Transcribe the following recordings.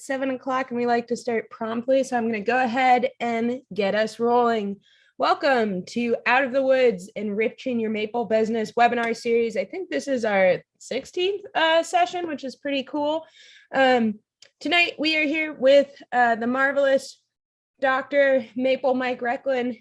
7 o'clock and we like to start promptly, so I'm going to go ahead and get us rolling. Welcome to Out of the Woods, Enriching Your Maple Business webinar series. I think this is our 16th session, which is pretty cool. Tonight we are here with the marvelous Dr. Maple Mike Rechlin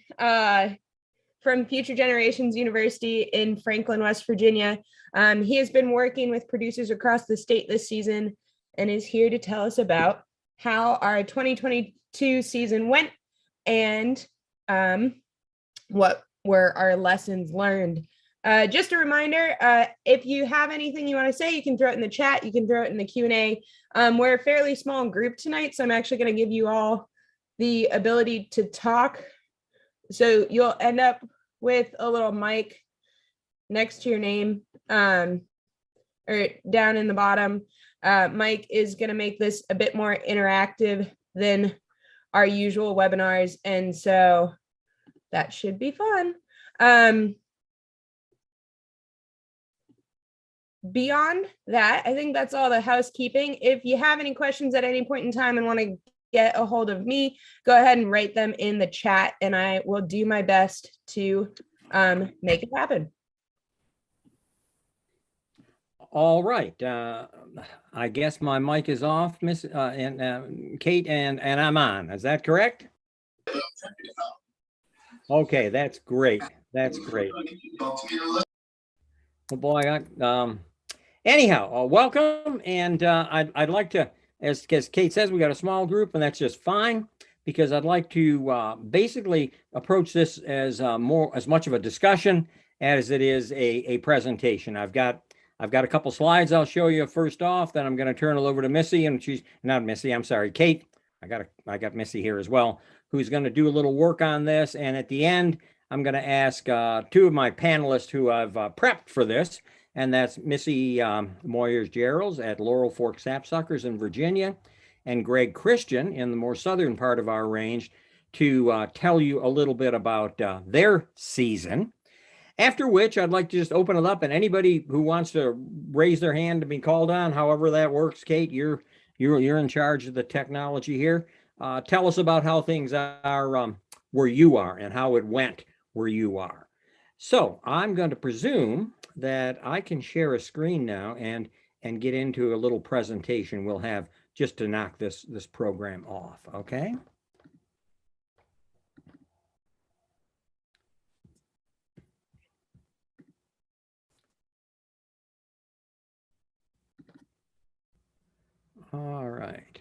from Future Generations University in Franklin, West Virginia. He has been working with producers across the state this season and is here to tell us about how our 2022 season went and what were our lessons learned. Just a reminder, if you have anything you want to say, you can throw it in the chat, you can throw it in the Q&A. We're a fairly small group tonight, so I'm actually going to give you all the ability to talk. So you'll end up with a little mic next to your name or down in the bottom. Mike is going to make this a bit more interactive than our usual webinars, and so that should be fun. Beyond that, I think that's all the housekeeping. If you have any questions at any point in time and want to get a hold of me, go ahead and write them in the chat, and I will do my best to make it happen. All right. I guess my mic is off, Miss Kate, and I'm on. Is that correct? Okay, that's great. That's great. Oh boy, anyhow, welcome, and I'd like to, as Kate says, we got a small group, and that's just fine, because I'd like to basically approach this as much of a discussion as it is a presentation. I've got a couple slides I'll show you first off, then I'm going to turn it over to Missy, and she's not Missy, I'm sorry, Kate. I got Missy here as well, who's going to do a little work on this, and at the end, I'm going to ask two of my panelists who I've prepped for this, and that's Missy Moyers-Gerald at Laurel Fork Sapsuckers in Virginia, and Greg Christian in the more southern part of our range to tell you a little bit about their season. After which, I'd like to just open it up, and anybody who wants to raise their hand to be called on, however that works, Kate, you're in charge of the technology here. Tell us about how things are where you are and how it went where you are. So I'm going to presume that I can share a screen now and get into a little presentation we'll have just to knock this program off, okay? All right.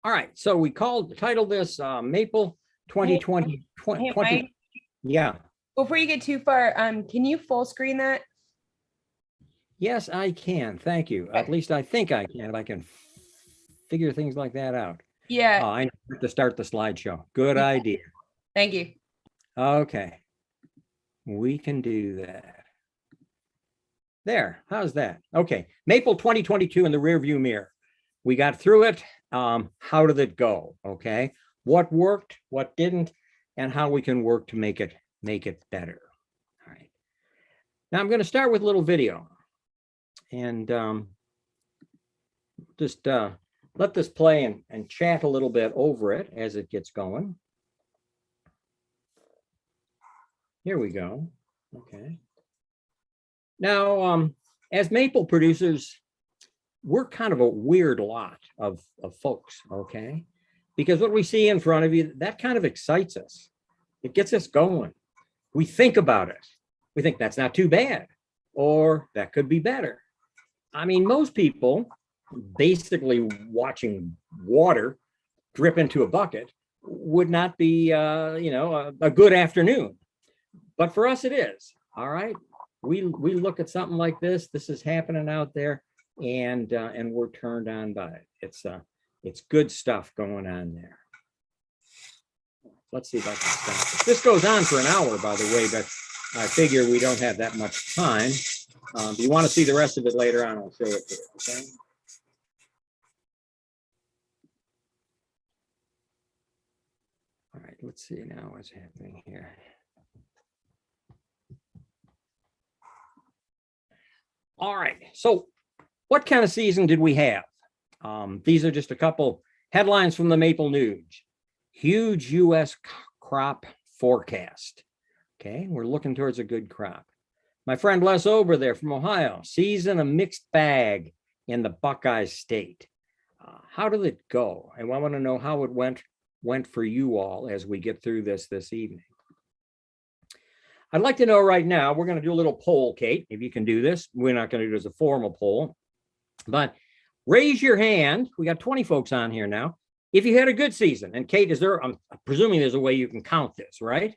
All right. So we titled this Maple 2020. Hey, Mike, yeah. before you get too far, can you full screen that? Yes, I can. Thank you. At least I think I can. I can figure things like that out. Yeah. I need to start the slideshow. Good idea. Thank you. Okay. We can do that. There, how's that? Okay, Maple 2022 in the rearview mirror. We got through it. How did it go? Okay, what worked, what didn't, and how we can work to make it better. All right. Now I'm going to start with a little video, and just let this play and chat a little bit over it as it gets going. Here we go. Okay. Now, as maple producers, we're kind of a weird lot of folks, okay? Because what we see in front of you, that kind of excites us. It gets us going. We think about it. We think that's not too bad, or that could be better. I mean, most people basically watching water drip into a bucket would not be, a good afternoon. But for us, it is, all right? We look at something like this. This is happening out there, and we're turned on by it. It's good stuff going on there. Let's see if I can stop it. This goes on for an hour, by the way, but I figure we don't have that much time. If you want to see the rest of it later on, I'll show it to you. Okay. All right. Let's see now what's happening here. All right, so what kind of season did we have? These are just a couple headlines from the Maple News. Huge U.S. crop forecast. Okay, we're looking towards a good crop. My friend Les Ober there from Ohio, season a mixed bag in the Buckeye State. How did it go? And I want to know how it went for you all as we get through this evening. I'd like to know right now, we're going to do a little poll, Kate, if you can do this. We're not going to do it as a formal poll, but raise your hand. We got 20 folks on here now. If you had a good season, and Kate, I'm presuming there's a way you can count this, right?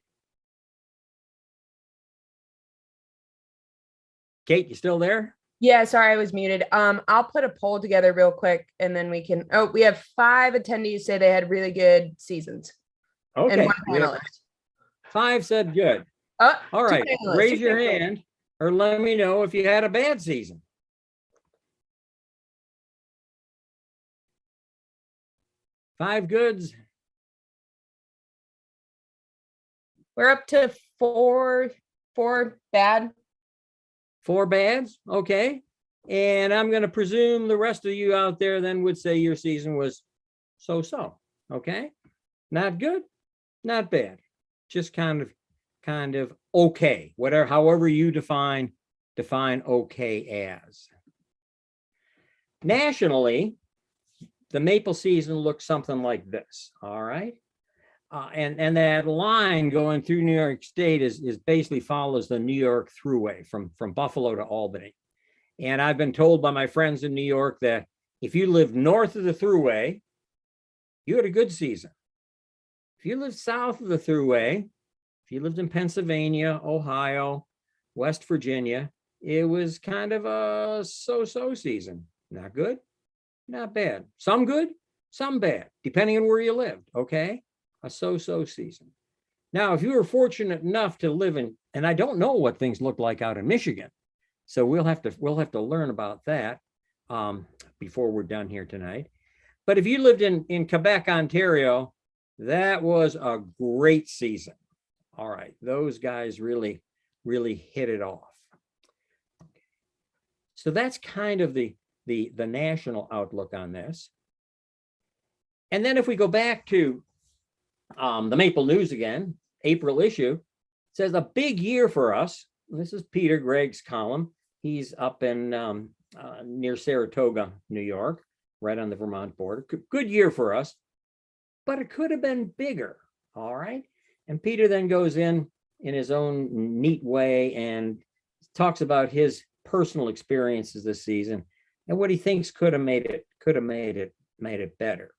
Kate, you still there? Yeah, sorry, I was muted. I'll put a poll together real quick and then we can, we have 5 attendees say they had really good seasons. Okay. And 1 panelist. 5 said good. All right, raise your hand or let me know if you had a bad season. Five goods. We're up to 4 bad. 4 bads, okay. And I'm going to presume the rest of you out there then would say your season was so-so, okay? Not good, not bad, just kind of okay, whatever, however you define okay as. Nationally, the maple season looks something like this, all right? And that line going through New York State is basically follows the New York Thruway from Buffalo to Albany. And I've been told by my friends in New York that if you lived north of the Thruway, you had a good season. If you lived south of the Thruway, if you lived in Pennsylvania, Ohio, West Virginia, it was kind of a so-so season. Not good, not bad. Some good, some bad, depending on where you lived, okay? A so-so season. Now, if you were fortunate enough to live in, and I don't know what things look like out in Michigan, so we'll have to learn about that before we're done here tonight. But if you lived in Quebec, Ontario, that was a great season. All right, those guys really hit it off. So that's kind of the national outlook on this. And then if we go back to the Maple News again, April issue, it says a big year for us. This is Peter Gregg's column. He's up in near Saratoga, New York, right on the Vermont border. Good year for us, but it could have been bigger. All right. And Peter then goes in his own neat way and talks about his personal experiences this season and what he thinks could have made it better.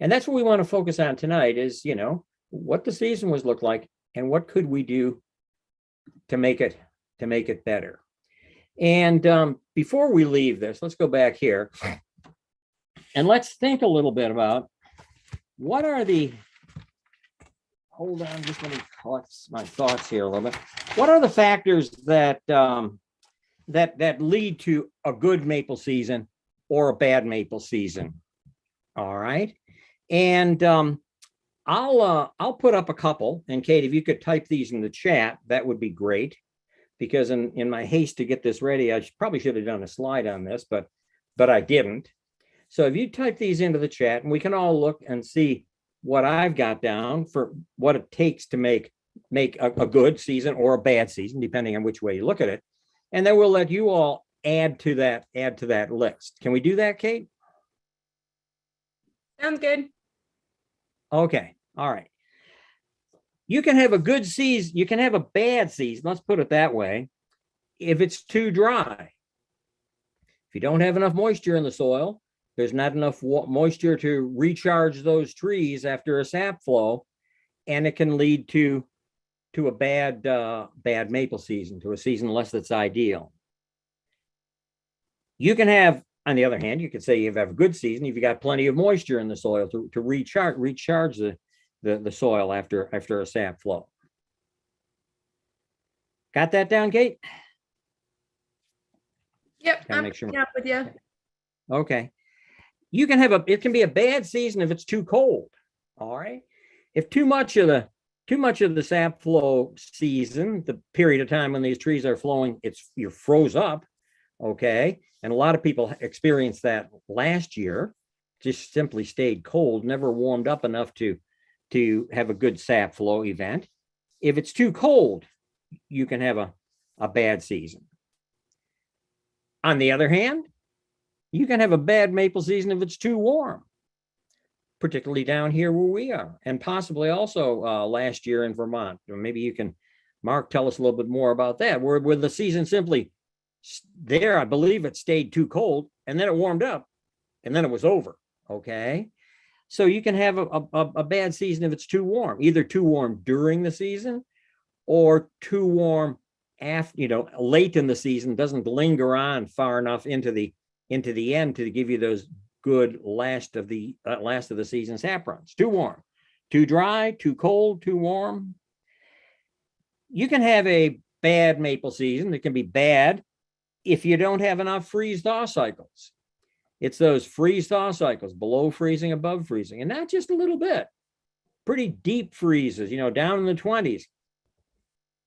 And that's what we want to focus on tonight is, you know, what the season was look like and what could we do to make it better. And before we leave this, let's go back here and let's think a little bit about what are the, hold on, just let me collect my thoughts here a little bit. What are the factors that that lead to a good maple season or a bad maple season? All right. And I'll put up a couple, and Kate, if you could type these in the chat, that would be great. Because in my haste to get this ready, I probably should have done a slide on this, but I didn't. So if you type these into the chat, and we can all look and see what I've got down for what it takes to make a good season or a bad season, depending on which way you look at it. And then we'll let you all add to that list. Can we do that, Kate? Sounds good. Okay. All right. You can have a good season. You can have a bad season. Let's put it that way. If it's too dry, if you don't have enough moisture in the soil, there's not enough moisture to recharge those trees after a sap flow, and it can lead to a bad maple season, to a season less that's ideal. You can have, on the other hand, you could say you have a good season if you got plenty of moisture in the soil to recharge the soil after a sap flow. Got that down, Kate? Yep, Gotta I'm make sure. up with you. Okay. You can have it can be a bad season if it's too cold. All right. If too much of the sap flow season, the period of time when these trees are flowing, you're froze up. Okay. And a lot of people experienced that last year. just simply stayed cold, never warmed up enough to have a good sap flow event. If it's too cold, you can have a bad season. On the other hand, you can have a bad maple season if it's too warm, particularly down here where we are, and possibly also last year in Vermont. Maybe you can, Mark, tell us a little bit more about that, where the season simply there, I believe it stayed too cold, and then it warmed up, and then it was over, okay? So you can have a bad season if it's too warm, either too warm during the season or too warm after, late in the season, doesn't linger on far enough into the end to give you those good last of the season sap runs. Too warm, too dry, too cold, too warm. You can have a bad maple season. It can be bad if you don't have enough freeze-thaw cycles. It's those freeze-thaw cycles, below freezing, above freezing, and not just a little bit. Pretty deep freezes, down in the 20s,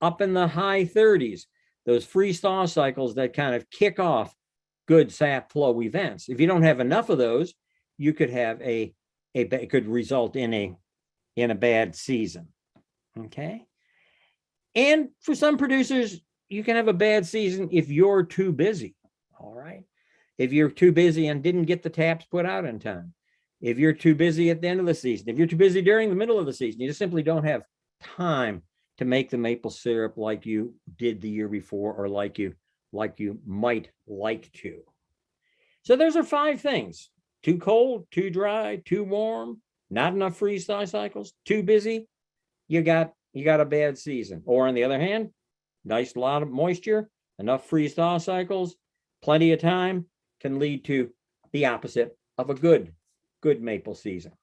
up in the high 30s. Those freeze-thaw cycles that kind of kick off good sap flow events. If you don't have enough of those, you could have it could result in a bad season. Okay. And for some producers, you can have a bad season if you're too busy. All right. If you're too busy and didn't get the taps put out in time, if you're too busy at the end of the season, if you're too busy during the middle of the season, you just simply don't have time to make the maple syrup like you did the year before, or like you might like to. So those are 5 things: too cold, too dry, too warm, not enough freeze-thaw cycles, too busy, you got a bad season. Or on the other hand, nice lot of moisture, enough freeze-thaw cycles, plenty of time, can lead to the opposite of a good maple season.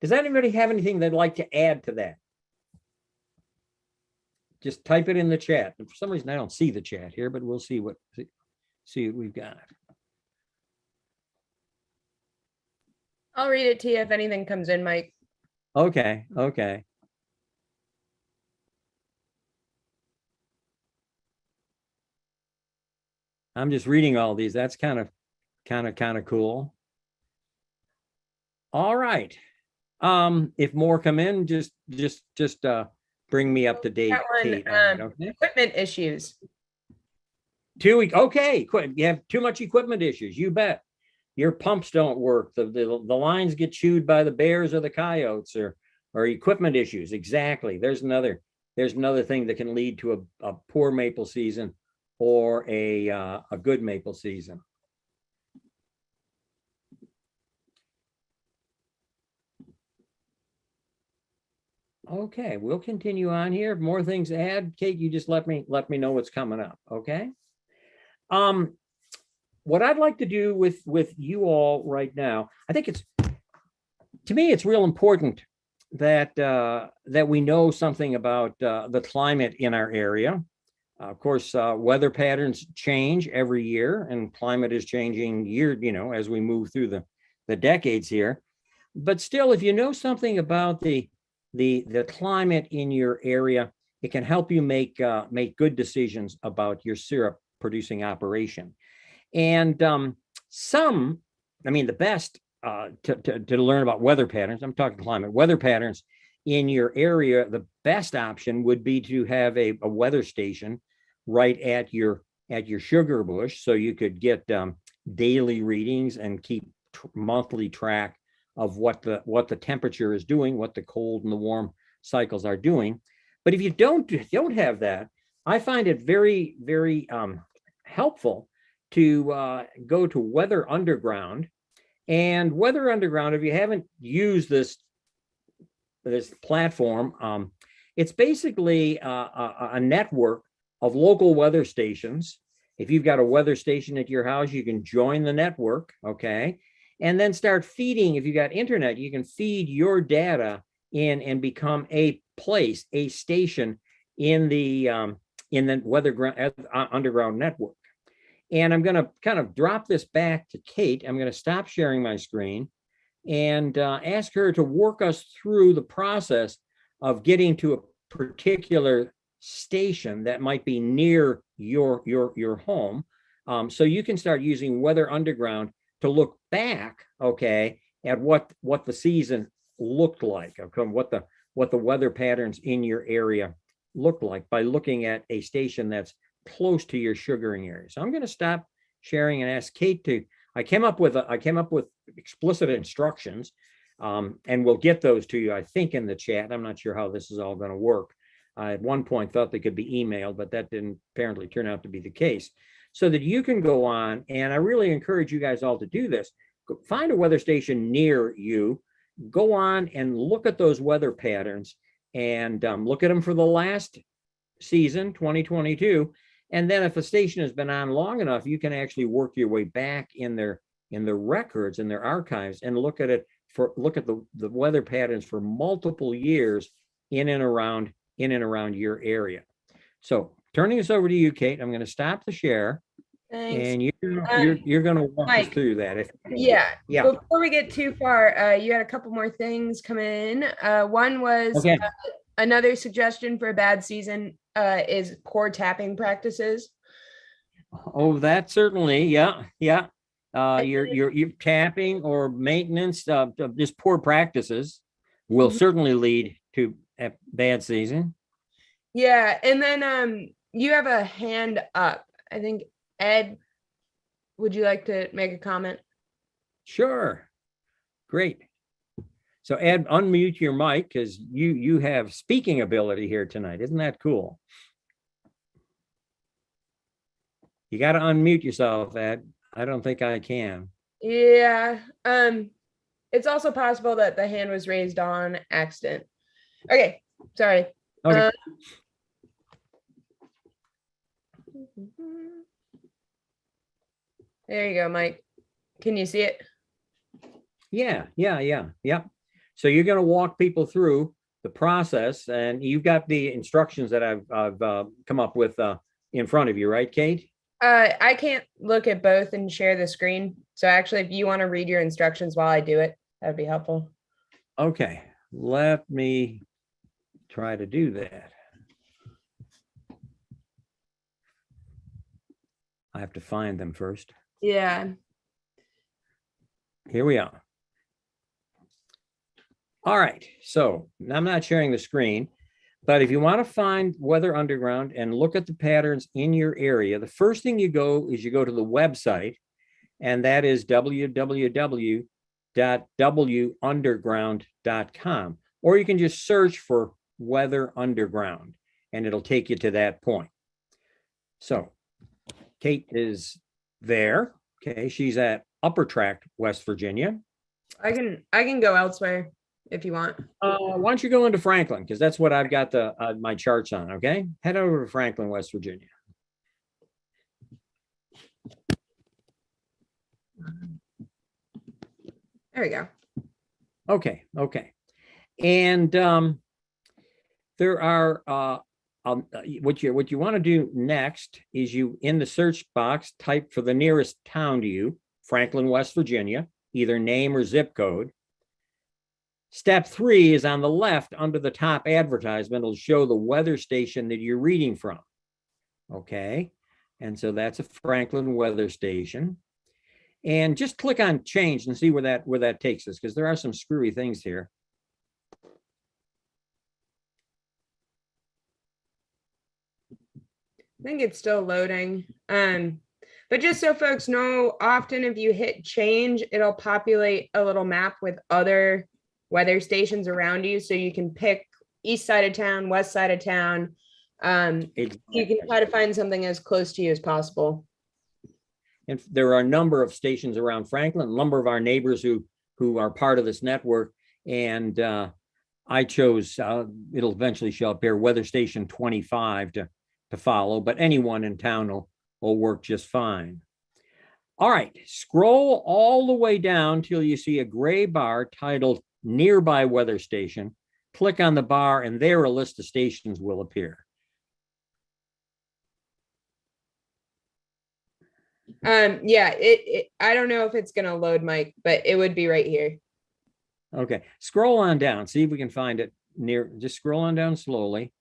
Does anybody have anything they'd like to add to that? Just type it in the chat. And for some reason, I don't see the chat here, but we'll see what we've got. I'll read it to you if anything comes in, Mike. Okay. I'm just reading all these. That's kind of cool. All right. If more come in, just bring me up to date. Kate, okay? Equipment issues. Okay. You have too much equipment issues. You bet. Your pumps don't work. The lines get chewed by the bears or the coyotes, or equipment issues. Exactly. There's another thing that can lead to a poor maple season or a good maple season. Okay, we'll continue on here. If more things to add, Kate, you just let me know what's coming up. Okay. What I'd like to do with you all right now, I think to me it's real important that we know something about the climate in our area. Of course, weather patterns change every year, and climate is changing as we move through the decades here. But still, if you know something about the climate in your area, it can help you make good decisions about your syrup producing operation. And the best to learn about weather patterns, I'm talking climate, weather patterns in your area, the best option would be to have a weather station right at your sugar bush, so you could get daily readings and keep monthly track of what the temperature is doing, what the cold and the warm cycles are doing. But if you don't have that, I find it very, very helpful to go to Weather Underground. And Weather Underground, if you haven't used this platform, it's basically a network of local weather stations. If you've got a weather station at your house, you can join the network, okay? And then start feeding. If you got internet, you can feed your data in and become a station in the Weather Underground network. And I'm going to kind of drop this back to Kate. I'm going to stop sharing my screen and ask her to work us through the process of getting to a particular station that might be near your home, so you can start using Weather Underground to look back, okay, at what the season looked like, okay, what the weather patterns in your area look like by looking at a station that's close to your sugaring area. So I'm going to stop sharing and ask Kate to. I came up with explicit instructions, and we'll get those to you, I think, in the chat. I'm not sure how this is all going to work. I at one point thought they could be emailed, but that didn't apparently turn out to be the case. So that you can go on, and I really encourage you guys all to do this. Find a weather station near you, go on and look at those weather patterns, and look at them for the last season, 2022. And then if a station has been on long enough, you can actually work your way back in their records, in their archives, and look at the weather patterns for multiple years in and around your area. So turning this over to you, Kate, I'm going to stop the share. Thanks. And you're going to walk us through that. Yeah. Before we get too far, you had a couple more things come in. One was another suggestion for a bad season is poor tapping practices. Oh, that certainly, yeah. Your tapping or maintenance, just poor practices will certainly lead to a bad season. Yeah, and then you have a hand up. I think Ed, would you like to make a comment? Sure. Great. So Ed, unmute your mic because you have speaking ability here tonight. Isn't that cool? You got to unmute yourself, Ed. I don't think I can. Yeah. It's also possible that the hand was raised on accident. Okay. Sorry. Okay. There you go, Mike. Can you see it? Yeah. So you're going to walk people through the process, and you've got the instructions that I've come up with in front of you, right, Kate? I can't look at both and share the screen. So actually, if you want to read your instructions while I do it, that'd be helpful. Okay, let me try to do that. I have to find them first. Yeah. Here we are. All right, so I'm not sharing the screen, but if you want to find Weather Underground and look at the patterns in your area, the first thing you go to the website, and that is www.wunderground.com, or you can just search for Weather Underground, and it'll take you to that point. So Kate is there. Okay, she's at Upper Tract, West Virginia. I can go elsewhere if you want. Why don't you go into Franklin, because that's what I've got my charts on. Okay, head over to Franklin, West Virginia. There we go. Okay, and there are what you want to do next is you, in the search box, type for the nearest town to you, Franklin, West Virginia, either name or zip code. Step 3 is on the left under the top advertisement. It'll show the weather station that you're reading from. Okay, and so that's a Franklin weather station. And just click on change and see where that takes us, because there are some screwy things here. I think it's still loading. But just so folks know, often if you hit change, it'll populate a little map with other weather stations around you. So you can pick east side of town, west side of town. Exactly. You can try to find something as close to you as possible. And there are a number of stations around Franklin, a number of our neighbors who are part of this network. And I chose, it'll eventually show up here, Weather Station 25 to follow, but anyone in town will work just fine. All right, scroll all the way down till you see a gray bar titled Nearby Weather Station. Click on the bar, and there a list of stations will appear. Yeah, I don't know if it's gonna load, Mike, but it would be right here. Okay, scroll on down, see if we can find it near. Just scroll on down slowly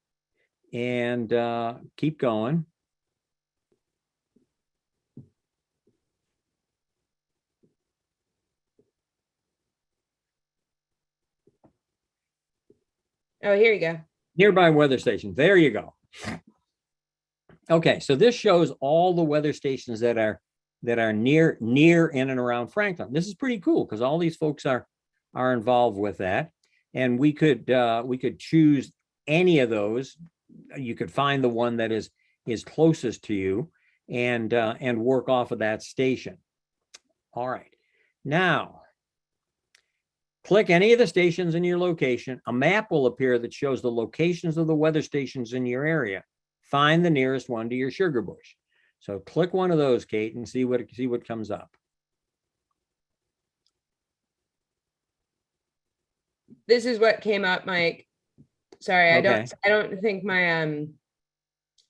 and keep going. Oh, here you go. Nearby weather stations. There you go. Okay, so this shows all the weather stations that are near in and around Franklin. This is pretty cool because all these folks are involved with that, and we could choose any of those. You could find the one that is closest to you and work off of that station. All right, now click any of the stations in your location. A map will appear that shows the locations of the weather stations in your area. Find the nearest one to your sugar bush. So click one of those, Kate, and see what comes up. This is what came up, Mike. Sorry, Okay. I don't think my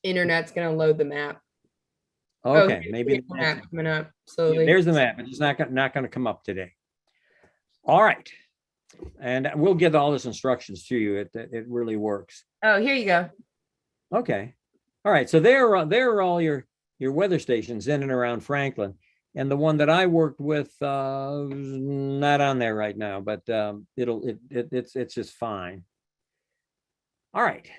internet's gonna load the map. Okay, Oh, maybe the map coming up slowly. There's the map. It's not going to come up today. All right, and we'll get all this instructions to you. It really works. Oh, here you go. Okay. All right. So there are all your weather stations in and around Franklin, and the one that I worked with not on there right now, but it's just fine. All right.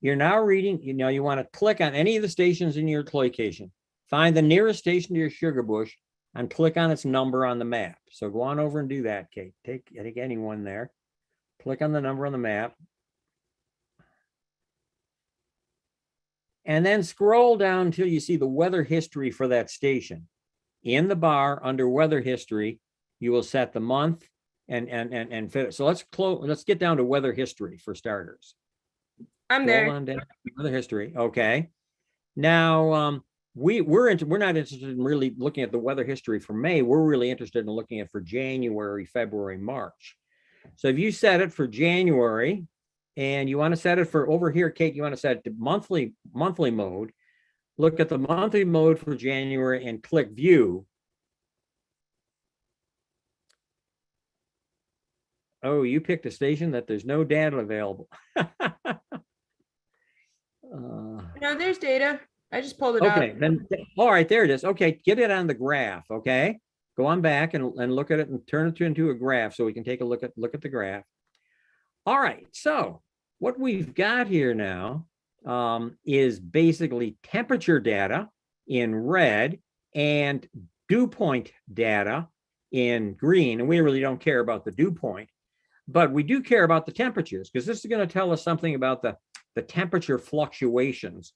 You're now reading. You want to click on any of the stations in your location. Find the nearest station to your sugar bush and click on its number on the map. So go on over and do that, Kate. Take any one there. Click on the number on the map. And then scroll down until you see the weather history for that station. In the bar under weather history, you will set the month and fit it. So let's get down to weather history for starters. I'm there. Scroll on down to weather history. Okay. Now we're not interested in really looking at the weather history for May. We're really interested in looking at for January, February, March. So if you set it for January, and you want to set it for over here, Kate, you want to set it to monthly mode. Look at the monthly mode for January and click view. Oh, you picked a station that there's no data available. No, there's data. I just pulled it up. Okay, then all right, there it is. Okay, get it on the graph. Okay, go on back and look at it and turn it into a graph so we can take a look at the graph. All right, so what we've got here now is basically temperature data in red and dew point data in green. And we really don't care about the dew point, but we do care about the temperatures because this is going to tell us something about the temperature fluctuations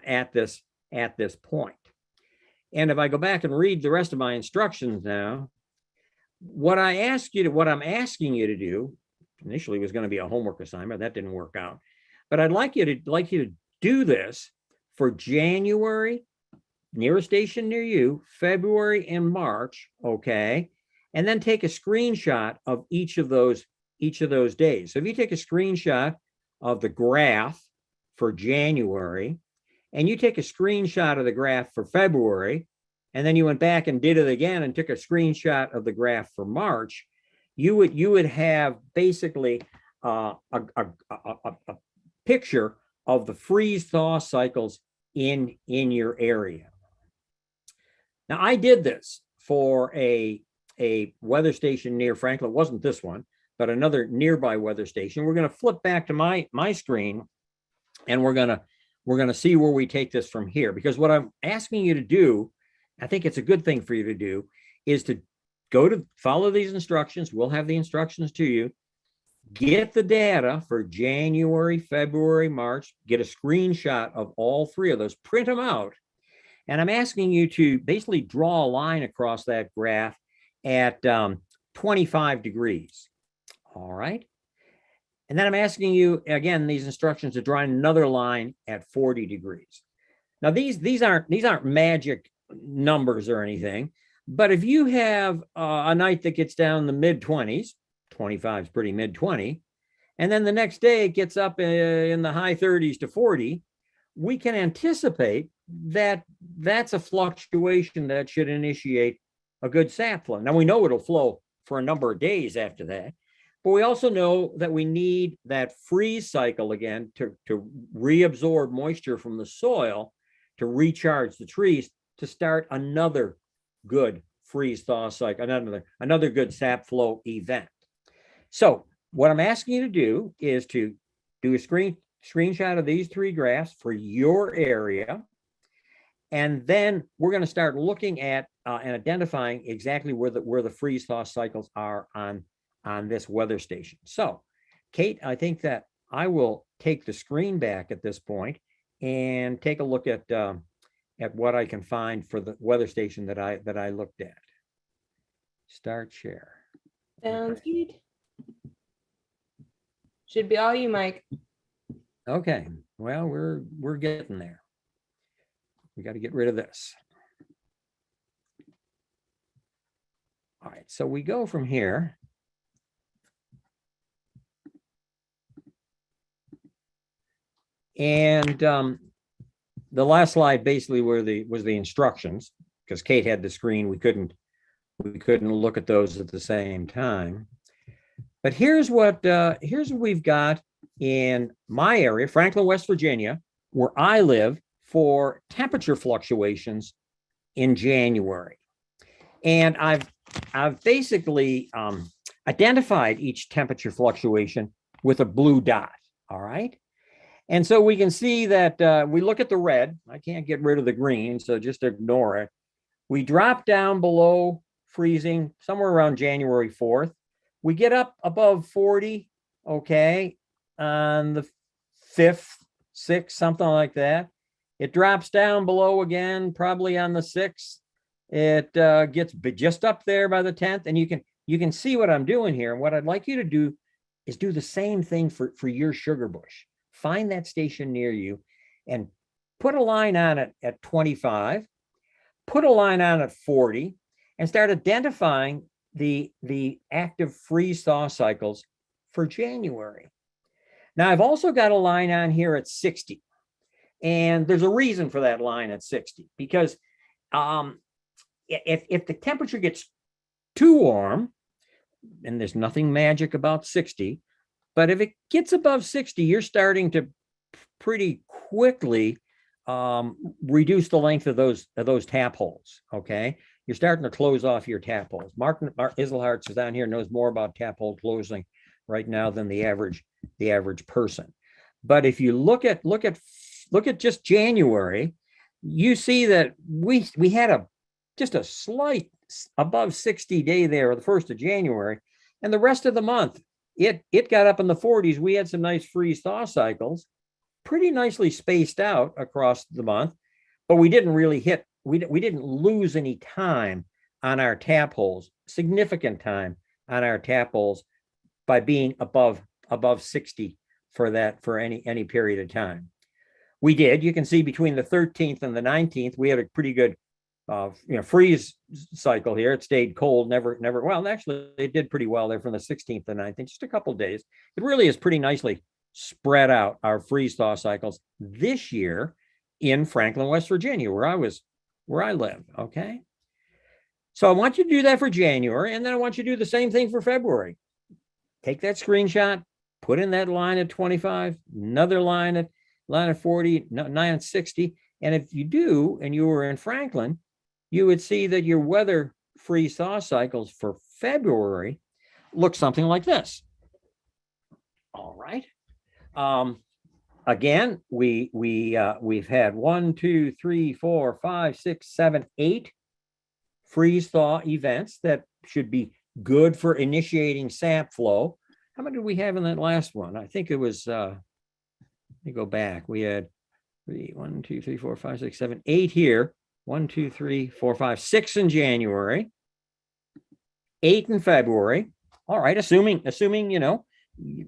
at this point. And if I go back and read the rest of my instructions now, what I'm asking you to do initially was going to be a homework assignment. That didn't work out. But I'd like you to do this for January, nearest station near you, February and March, okay? And then take a screenshot of each of those days. So if you take a screenshot of the graph for January, and you take a screenshot of the graph for February, and then you went back and did it again and took a screenshot of the graph for March, you would have basically a picture of the freeze-thaw cycles in your area. Now, I did this for a weather station near Franklin. It wasn't this one, but another nearby weather station. We're going to flip back to my screen, and we're going to see where we take this from here. Because what I'm asking you to do, I think it's a good thing for you to do, is to follow these instructions. We'll have the instructions to you. Get the data for January, February, March. Get a screenshot of all three of those. Print them out. And I'm asking you to basically draw a line across that graph at 25 degrees. All right. And then I'm asking you, again, these instructions to draw another line at 40 degrees. Now, these aren't magic numbers or anything, but if you have a night that gets down in the mid-20s, 25 is pretty mid-20, and then the next day it gets up in the high 30s to 40, we can anticipate that that's a fluctuation that should initiate a good sap flow. Now, we know it'll flow for a number of days after that, but we also know that we need that freeze cycle again to reabsorb moisture from the soil, to recharge the trees, to start another good freeze thaw cycle, another good sap flow event. So what I'm asking you to do is to do a screenshot of these three graphs for your area. And then we're going to start looking at and identifying exactly where the freeze thaw cycles are on this weather station. So, Kate, I think that I will take the screen back at this point and take a look at what I can find for the weather station that I looked at. Start share. Sounds good. Should be all you, Mike. Okay. Well, we're getting there. We got to get rid of this. All right. So we go from here. And the last slide basically was the instructions, because Kate had the screen. We couldn't look at those at the same time. But here's what we've got in my area, Franklin, West Virginia, where I live, for temperature fluctuations in January. And I've basically identified each temperature fluctuation with a blue dot. All right. And so we can see that we look at the red. I can't get rid of the green, so just ignore it. We drop down below freezing somewhere around January 4th. We get up above 40, okay, on the 5th, 6th, something like that. It drops down below again, probably on the 6th. It gets just up there by the 10th, and you can see what I'm doing here. And what I'd like you to do is do the same thing for your sugar bush. Find that station near you and put a line on it at 25, put a line on at 40, and start identifying the active freeze thaw cycles for January. Now, I've also got a line on here at 60. And there's a reason for that line at 60, because if the temperature gets too warm, and there's nothing magic about 60, but if it gets above 60, you're starting to pretty quickly reduce the length of those tap holes. Okay, you're starting to close off your tap holes. Mark Iselhartz is down here, knows more about tap hole closing right now than the average person. But if you look at just January, you see that we had just a slight above 60 day there, the 1st of January, and the rest of the month, it got up in the 40s. We had some nice freeze thaw cycles, pretty nicely spaced out across the month, but we didn't really we didn't lose any time on our tap holes, significant time on our tap holes, by being above 60 for any period of time. We did. You can see between the 13th and the 19th, we had a pretty good freeze cycle here. It stayed cold, never. Well, actually, it did pretty well there from the 16th to 19th, just a couple of days. It really is pretty nicely spread out, our freeze thaw cycles this year in Franklin, West Virginia, where I live. Okay. So I want you to do that for January, and then I want you to do the same thing for February. Take that screenshot, put in that line at 25, another line at 40, 9 at 60. And if you do, and you were in Franklin, you would see that your weather freeze thaw cycles for February look something like this. All right. Again, we've had 1, 2, 3, 4, 5, 6, 7, 8 freeze thaw events that should be good for initiating sap flow. How many did we have in that last one? I think it was, let me go back. We had 1, 2, 3, 4, 5, 6, 7, 8 here. 1, 2, 3, 4, 5, 6 in January, 8 in February. All right, assuming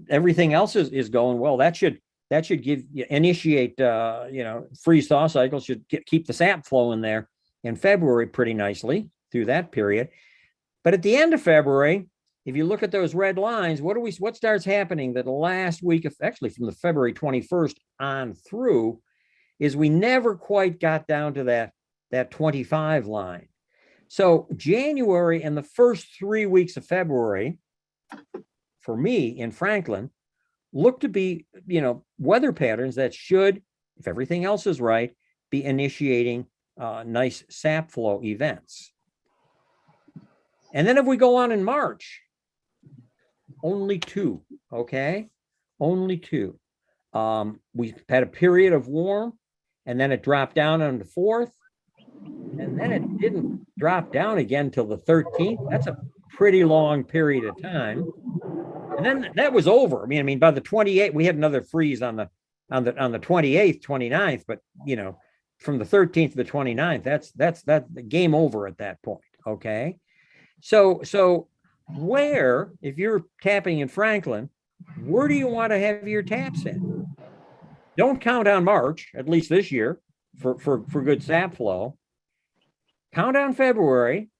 everything else is going well, that should initiate freeze thaw cycles, should keep the sap flowing there in February pretty nicely through that period. But at the end of February, if you look at those red lines, what starts happening that last week, actually from the February 21st on through, is we never quite got down to that 25 line. So January and the first 3 weeks of February, for me in Franklin, look to be, weather patterns that should, if everything else is right, be initiating nice sap flow events. And then if we go on in March, only 2, okay? Only 2. We had a period of warm, and then it dropped down on the 4th, and then it didn't drop down again till the 13th. That's a pretty long period of time. And then that was over. I mean, by the 28th, we had another freeze on the 28th, 29th, but from the 13th to the 29th, that's the game over at that point. Okay. So where, if you're tapping in Franklin, where do you want to have your taps in? Don't count on March, at least this year, for good sap flow. Count on February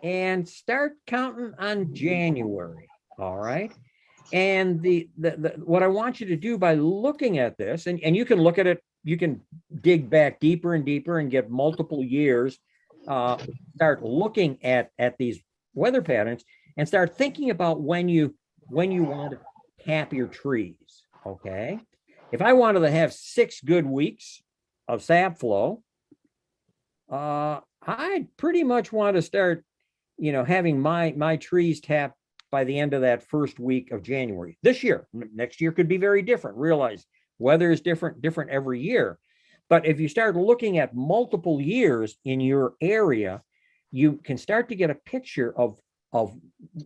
and start counting on January. All right. And the what I want you to do by looking at this, and you can look at it, you can dig back deeper and deeper and get multiple years, start looking at these weather patterns and start thinking about when you want to tap your trees. Okay. If I wanted to have 6 good weeks of sap flow, I pretty much want to start, having my trees tapped by the end of that first week of January. This year, next year could be very different. Realize weather is different every year. But if you start looking at multiple years in your area, you can start to get a picture of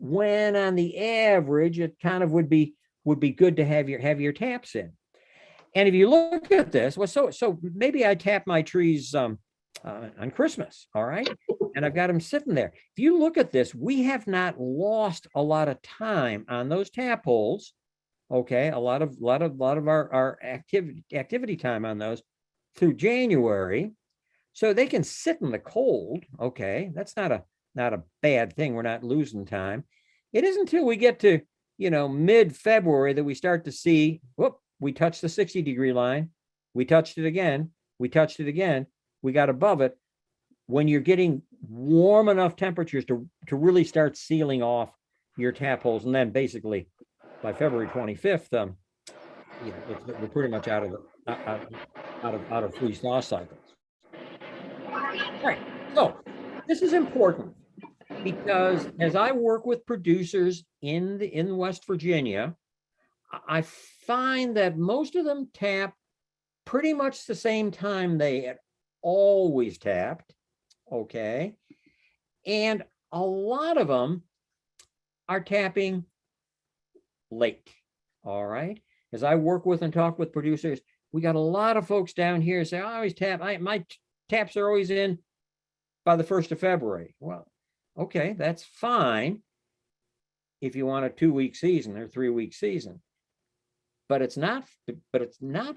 when, on the average, it kind of would be good to have your taps in. And if you look at this, well, so maybe I tap my trees on Christmas, all right? And I've got them sitting there. If you look at this, we have not lost a lot of time on those tap holes. Okay, a lot of our activity time on those through January, so they can sit in the cold. Okay, that's not a bad thing. We're not losing time. It isn't until we get to mid-February that we start to see, whoop, we touched the 60-degree line, we touched it again, we touched it again, we got above it. When you're getting warm enough temperatures to really start sealing off your tap holes, and then basically by February 25th, we're pretty much out of freeze thaw cycles. All right, so this is important because as I work with producers in West Virginia, I find that most of them tap pretty much the same time they had always tapped. Okay. And a lot of them are tapping late. All right. As I work with and talk with producers, we got a lot of folks down here say, I always tap. My taps are always in by the 1st of February. Well, okay, that's fine if you want a 2-week season or 3-week season. But it's not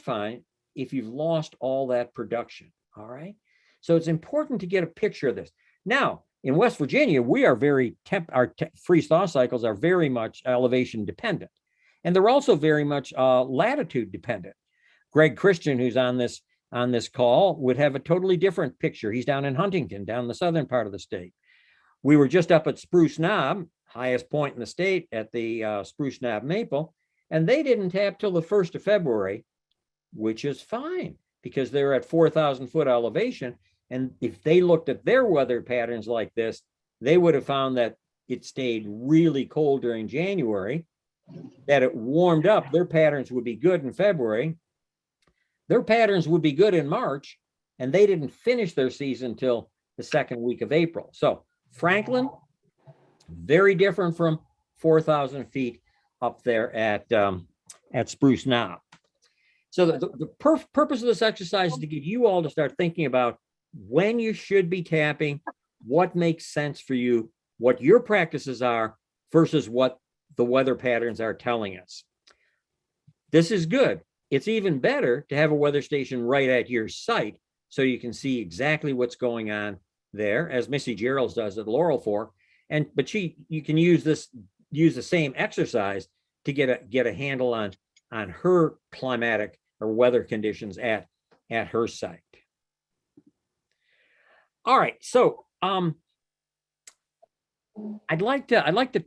fine if you've lost all that production. All right. So it's important to get a picture of this. Now, in West Virginia, we are our freeze thaw cycles are very much elevation dependent. And they're also very much latitude dependent. Greg Christian, who's on this call, would have a totally different picture. He's down in Huntington, down in the southern part of the state. We were just up at Spruce Knob, highest point in the state at the Spruce Knob Maple, and they didn't tap till the 1st of February, which is fine because they're at 4,000 foot elevation. And if they looked at their weather patterns like this, they would have found that it stayed really cold during January, that it warmed up. Their patterns would be good in February. Their patterns would be good in March, and they didn't finish their season till the 2nd week of April. So Franklin, very different from 4,000 feet up there at Spruce Knob. So the purpose of this exercise is to get you all to start thinking about when you should be tapping, what makes sense for you, what your practices are versus what the weather patterns are telling us. This is good. It's even better to have a weather station right at your site so you can see exactly what's going on there, as Missy Geralds does at Laurel Fork. But you can use the same exercise to get a handle on her climatic or weather conditions at her site. All right, so I'd like to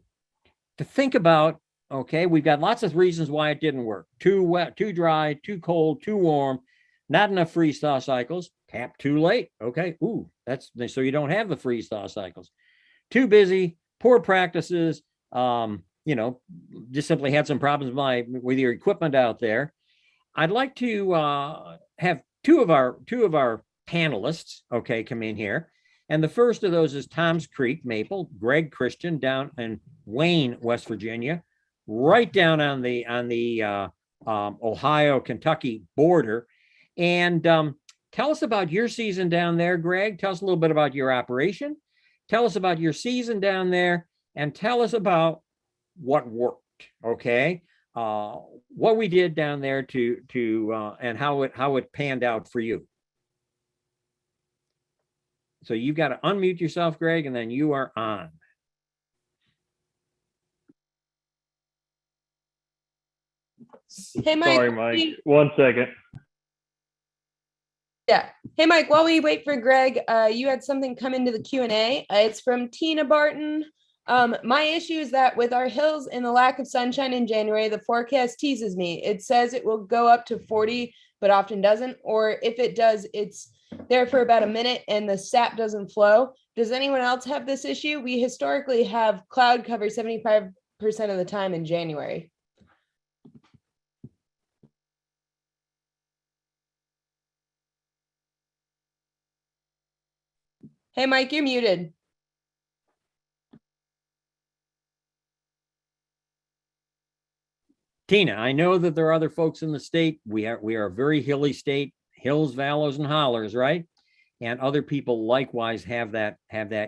think about, okay, we've got lots of reasons why it didn't work. Too wet, too dry, too cold, too warm, not enough freeze thaw cycles, tap too late. Okay, ooh, so you don't have the freeze thaw cycles. Too busy, poor practices, just simply had some problems with your equipment out there. I'd like to have two of our panelists, okay, come in here. And the first of those is Tom's Creek Maple, Greg Christian down in Wayne, West Virginia, right down on the Ohio-Kentucky border. And tell us about your season down there, Greg. Tell us a little bit about your operation. Tell us about your season down there, and tell us about what worked, okay? What we did down there and how it panned out for you. So you've got to unmute yourself, Greg, and then you are on. Hey, Mike. Sorry, Mike. 1 second. Yeah. Hey, Mike, while we wait for Greg, you had something come into the Q&A. It's from Tina Barton. My issue is that with our hills and the lack of sunshine in January, the forecast teases me. It says it will go up to 40, but often doesn't. Or if it does, it's there for about a minute and the sap doesn't flow. Does anyone else have this issue? We historically have cloud cover 75% of the time in January. Hey, Mike, you're muted. Tina, I know that there are other folks in the state. We are a very hilly state, hills, valleys, and hollers, right? And other people likewise have that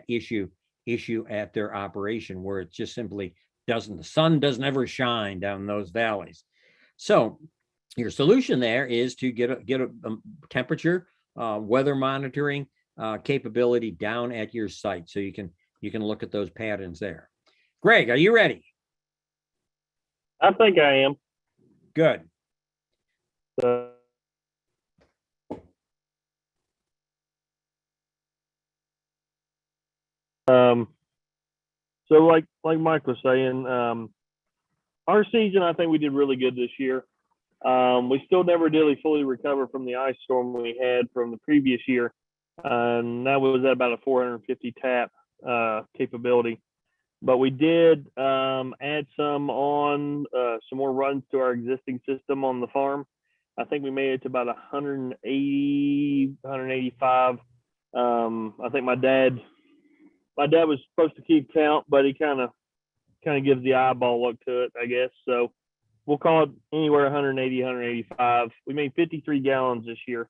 issue at their operation where it just simply the sun doesn't ever shine down those valleys. So your solution there is to get a temperature, weather monitoring capability down at your site, so you can look at those patterns there. Greg, are you ready? I think I am. Good. So like Mike was saying, our season, I think we did really good this year. We still never really fully recover from the ice storm we had from the previous year. And that was at about a 450 tap capability. But we did add some more runs to our existing system on the farm. I think we made it to about 180, 185. I think my dad was supposed to keep count, but he kind of gives the eyeball look to it, I guess. So we'll call it anywhere 180, 185. We made 53 gallons this year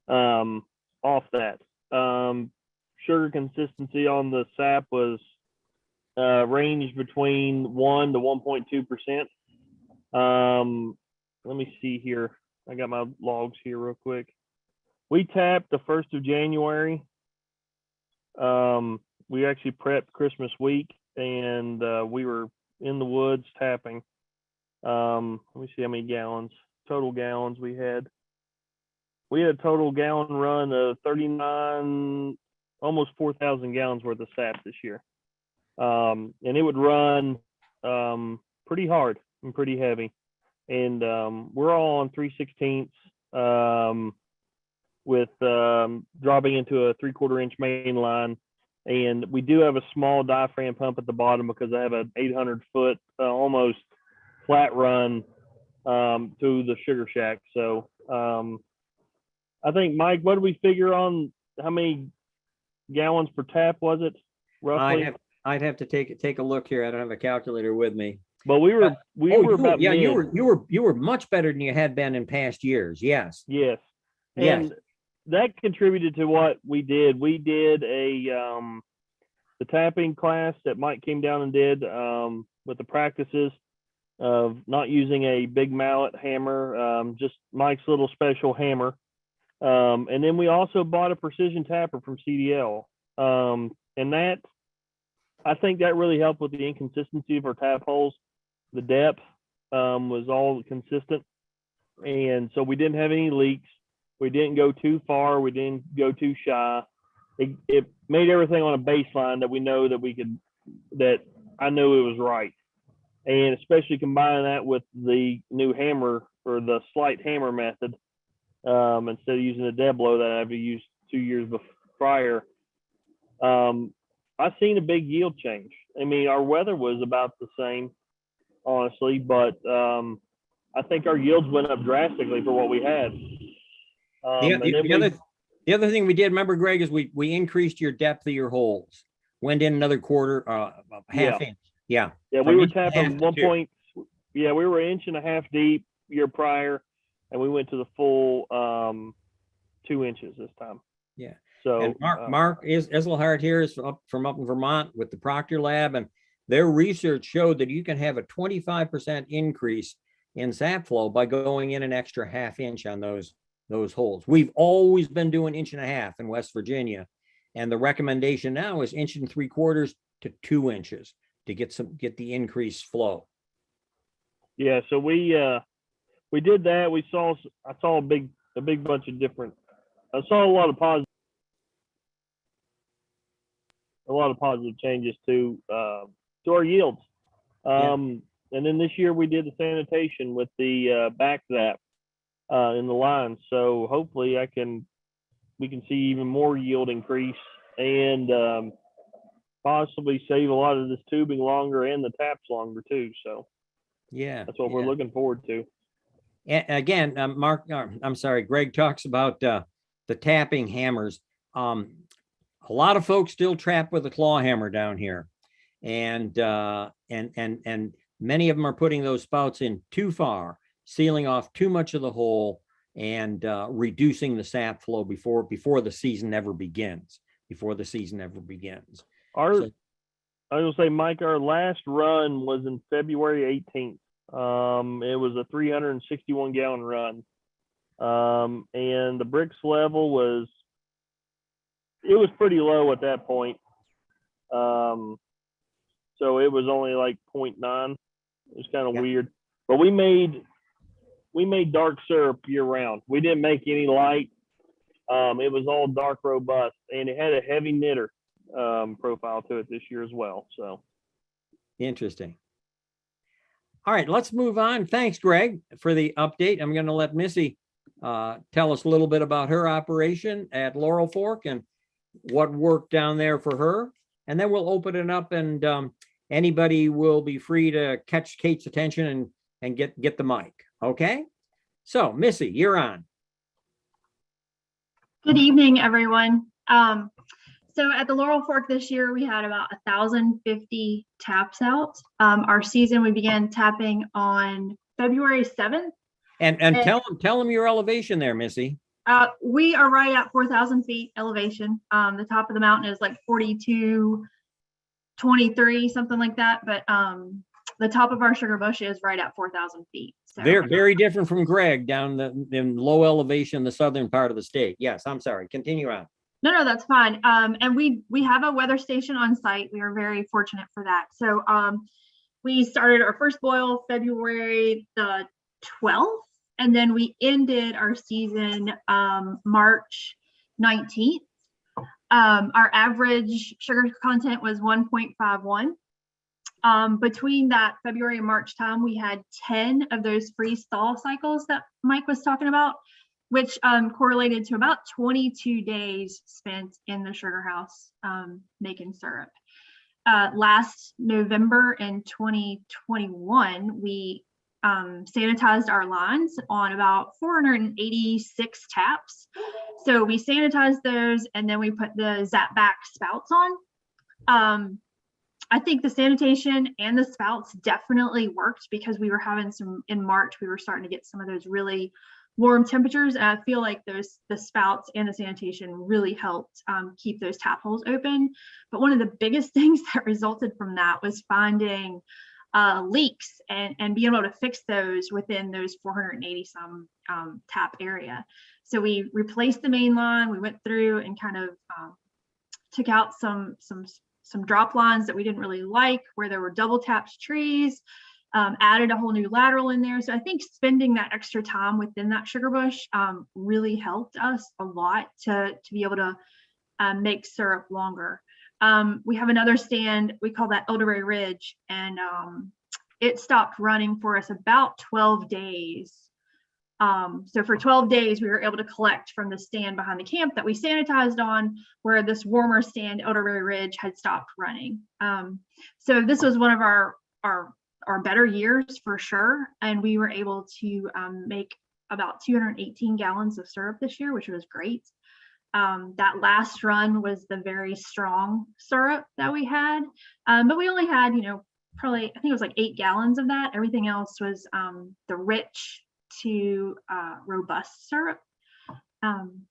off that. Sugar consistency on the sap was ranged between 1 to 1.2%. Let me see here. I got my logs here real quick. We tapped the 1st of January. We actually prepped Christmas week, and we were in the woods tapping. Let me see how many total gallons we had. We had a total gallon run of 39, almost 4,000 gallons worth of sap this year. And it would run pretty hard and pretty heavy. And we're all on 3/16 with dropping into a 3/4 inch main line. And we do have a small diaphragm pump at the bottom because I have an 800-foot almost flat run to the sugar shack. So I think, Mike, what did we figure on how many gallons per tap was it roughly? I'd have to take a look here. I don't have a calculator with me. But we were about mid. You were much better than you had been in past years. Yes. Yes. Yes. And that contributed to what we did. We did the tapping class that Mike came down and did with the practices of not using a big mallet hammer, just Mike's little special hammer. And then we also bought a precision tapper from CDL. And that, I think that really helped with the inconsistency of our tap holes. The depth was all consistent. And so we didn't have any leaks. We didn't go too far. We didn't go too shy. It made everything on a baseline that we know that I knew it was right. And especially combining that with the new hammer, or the slight hammer method, instead of using a dead blow that I've used 2 years prior, I've seen a big yield change. I mean, our weather was about the same. honestly, but I think our yields went up drastically for what we had. The other thing we did, remember, Greg, is we increased your depth of your holes. Went in another quarter, half inch. Yeah. Yeah, we were tapping 1 point. Yeah, we were 1.5 inches deep year prior, and we went to the full 2 inches this time. Yeah. So and Mark Islehart here is from up in Vermont with the Proctor Lab, and their research showed that you can have a 25% increase in sap flow by going in an extra half inch on those holes. We've always been doing 1.5 inches in West Virginia, and the recommendation now is 1 3/4 to 2 inches to get the increased flow. Yeah, so we did that. I saw a big bunch of different. I saw a lot of positive changes to our yields. And then this year we did the sanitation with the back zap in the lines. So hopefully we can see even more yield increase and possibly save a lot of this tubing longer and the taps longer too. So yeah, that's what we're looking forward to. And again, Greg talks about the tapping hammers. A lot of folks still trap with a claw hammer down here, and many of them are putting those spouts in too far, sealing off too much of the hole, and reducing the sap flow before the season ever begins. I will say, Mike, our last run was in February 18th. It was a 361 gallon run. And the bricks level was pretty low at that point. So it was only like 0.9. It was kind of weird, but we made dark syrup year round. We didn't make any light. It was all dark robust, and it had a heavy knitter profile to it this year as well. So interesting. All right, let's move on. Thanks, Greg, for the update. I'm going to let Missy tell us a little bit about her operation at Laurel Fork and what worked down there for her. And then we'll open it up, and anybody will be free to catch Kate's attention and get the mic. Okay? So, Missy, you're on. Good evening, everyone. So at the Laurel Fork this year, we had about 1,050 taps out. Our season, we began tapping on February 7th. And tell them your elevation there, Missy. We are right at 4,000 feet elevation. The top of the mountain is like 4,223, something like that. But the top of our sugar bush is right at 4,000 feet. So very different from Greg down in low elevation, the southern part of the state. Yes, I'm sorry. Continue on. No, that's fine. And we have a weather station on site. We are very fortunate for that. So we started our first boil February the 12th, and then we ended our season March 19th. Our average sugar content was 1.51. Between that February and March time, we had 10 of those freeze thaw cycles that Mike was talking about, which correlated to about 22 days spent in the sugar house making syrup. Last November in 2021, we sanitized our lines on about 486 taps. So we sanitized those, and then we put the zap back spouts on. I think the sanitation and the spouts definitely worked because we were having in March, we were starting to get some of those really warm temperatures. And I feel like the spouts and the sanitation really helped keep those tap holes open. But one of the biggest things that resulted from that was finding leaks and being able to fix those within those 480 some tap area. So we replaced the main line. We went through and kind of took out some drop lines that we didn't really like, where there were double tapped trees. Added a whole new lateral in there. So I think spending that extra time within that sugar bush really helped us a lot to be able to make syrup longer. We have another stand, we call that Elderberry Ridge, and it stopped running for us about 12 days. So for 12 days, we were able to collect from the stand behind the camp that we sanitized on, where this warmer stand, Elderberry Ridge, had stopped running. So this was one of our our better years for sure. And we were able to make about 218 gallons of syrup this year, which was great. That last run was the very strong syrup that we had, but we only had, probably, I think it was like 8 gallons of that. Everything else was the rich to robust syrup.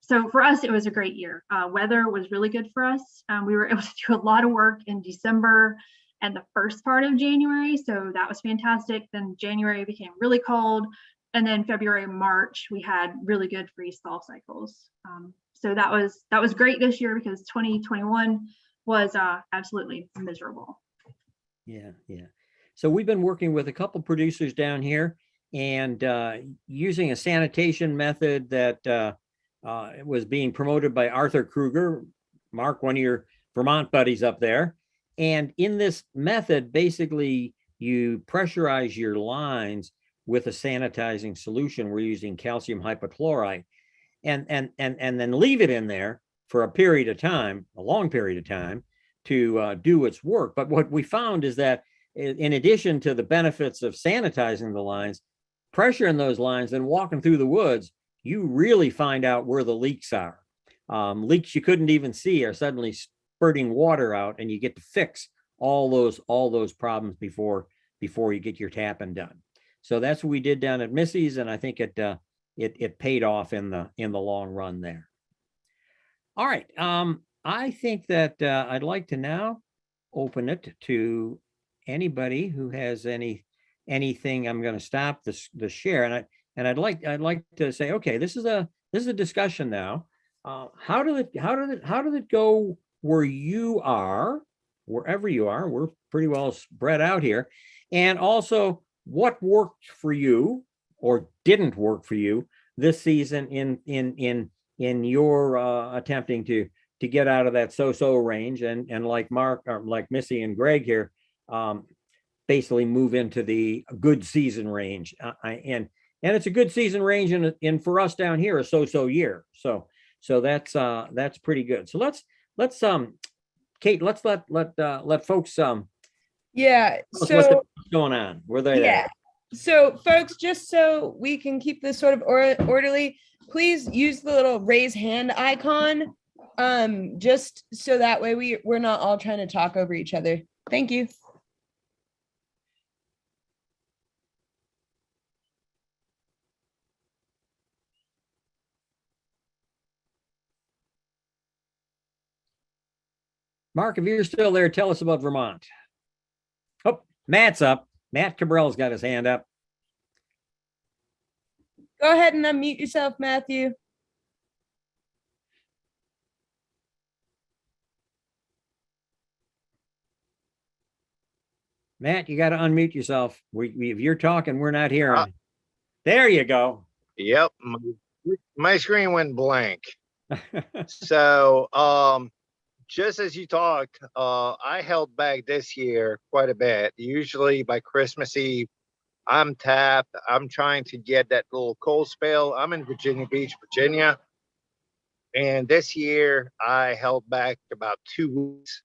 So for us, it was a great year. Weather was really good for us. We were able to do a lot of work in December and the first part of January. So that was fantastic. Then January became really cold. And then February, March, we had really good freeze thaw cycles. So that was great this year because 2021 was absolutely miserable. Yeah. So we've been working with a couple producers down here and using a sanitation method that was being promoted by Arthur Kruger, Mark, one of your Vermont buddies up there. And in this method, basically, you pressurize your lines with a sanitizing solution. We're using calcium hypochlorite and then leave it in there for a period of time, a long period of time, to do its work. But what we found is that in addition to the benefits of sanitizing the lines, pressure in those lines and walking through the woods, you really find out where the leaks are. Leaks you couldn't even see are suddenly spurting water out, and you get to fix all those problems before you get your tapping done. So that's what we did down at Missy's, and I think it paid off in the long run there. All right, I think that I'd like to now open it to anybody who has anything. I'm going to stop the share, and I'd like to say, okay, this is a discussion now. How did it go where you are, wherever you are? We're pretty well spread out here, and also what worked for you or didn't work for you this season in your attempting to get out of that so-so range and like Mark or like Missy and Greg here, basically move into the good season range. And it's a good season range in for us down here, a so-so year. So that's pretty good. So let's Kate, let's let folks Yeah. what's going on. Were they there? So folks, just so we can keep this sort of orderly, please use the little raise hand icon, just so that way we're not all trying to talk over each other. Thank you. Mark, if you're still there, tell us about Vermont. Oh, Matt's up. Matt Cabril's got his hand up. Go ahead and unmute yourself, Matthew. Matt, you got to unmute yourself. If you're talking, we're not hearing. There you go. Yep. My screen went blank. So, just as you talked, I held back this year quite a bit. Usually by Christmas Eve, I'm tapped. I'm trying to get that little cold spell. I'm in Virginia Beach, Virginia. And this year I held back about 2 weeks,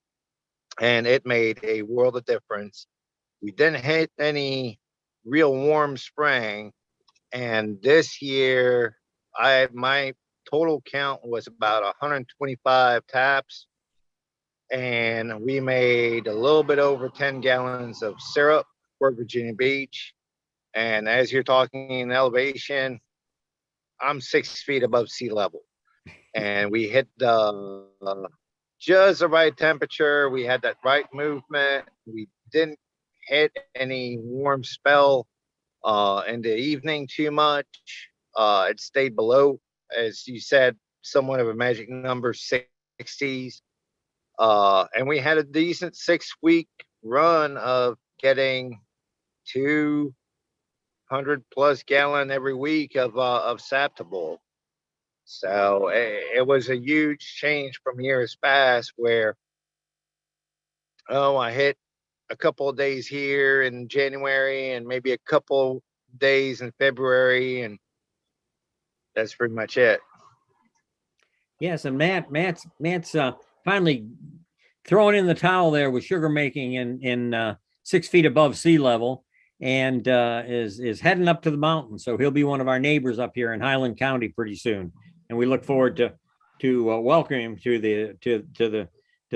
and it made a world of difference. We didn't hit any real warm spring. And this year my total count was about 125 taps. And we made a little bit over 10 gallons of syrup for Virginia Beach. And as you're talking in elevation, I'm 6 feet above sea level. And we hit just the right temperature. We had that right movement. We didn't hit any warm spell in the evening too much. It stayed below, as you said, somewhat of a magic number, 60s. And we had a decent 6-week run of getting 200 plus gallon every week of Saptable. So it was a huge change from years past where, I hit a couple of days here in January and maybe a couple days in February, and that's pretty much it. Yes, and Matt's finally throwing in the towel there with sugar making in 6 feet above sea level. and is heading up to the mountains. So he'll be one of our neighbors up here in Highland County pretty soon, and we look forward to welcome him to the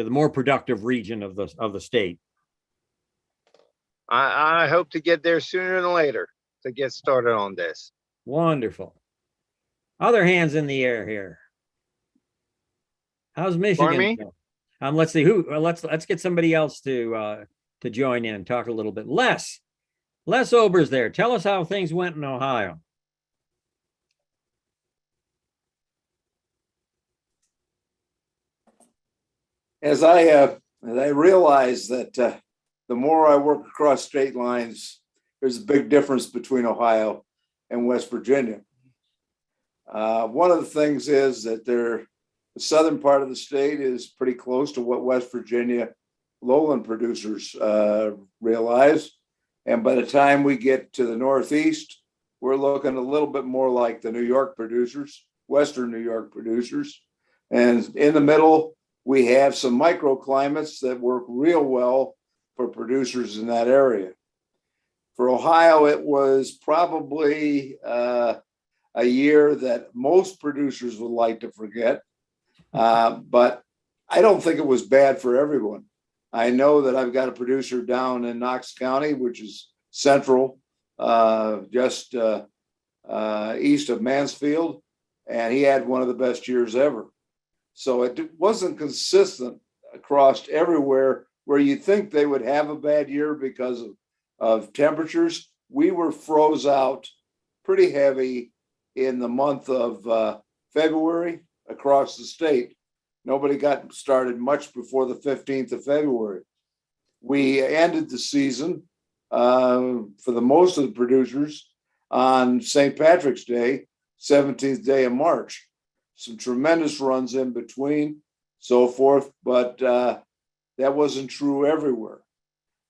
more productive region of the state. I hope to get there sooner than later to get started on this. Wonderful. Other hands in the air here. How's Michigan? Pardon me? Let's see who. Let's get somebody else to join in and talk a little bit. Les Ober's there. Tell us how things went in Ohio. As I realize that the more I work across state lines, there's a big difference between Ohio and West Virginia. One of the things is that the southern part of the state is pretty close to what West Virginia lowland producers realize. And by the time we get to the Northeast, we're looking a little bit more like the New York producers, Western New York producers. And in the middle, we have some microclimates that work real well for producers in that area. For Ohio, it was probably a year that most producers would like to forget, but I don't think it was bad for everyone. I know that I've got a producer down in Knox County, which is central, just east of Mansfield, and he had one of the best years ever. So it wasn't consistent across everywhere where you think they would have a bad year because of temperatures. We were froze out pretty heavy in the month of February across the state. Nobody got started much before the 15th of February. We ended the season for the most of the producers on St. Patrick's Day, 17th day of March. Some tremendous runs in between, so forth, but that wasn't true everywhere.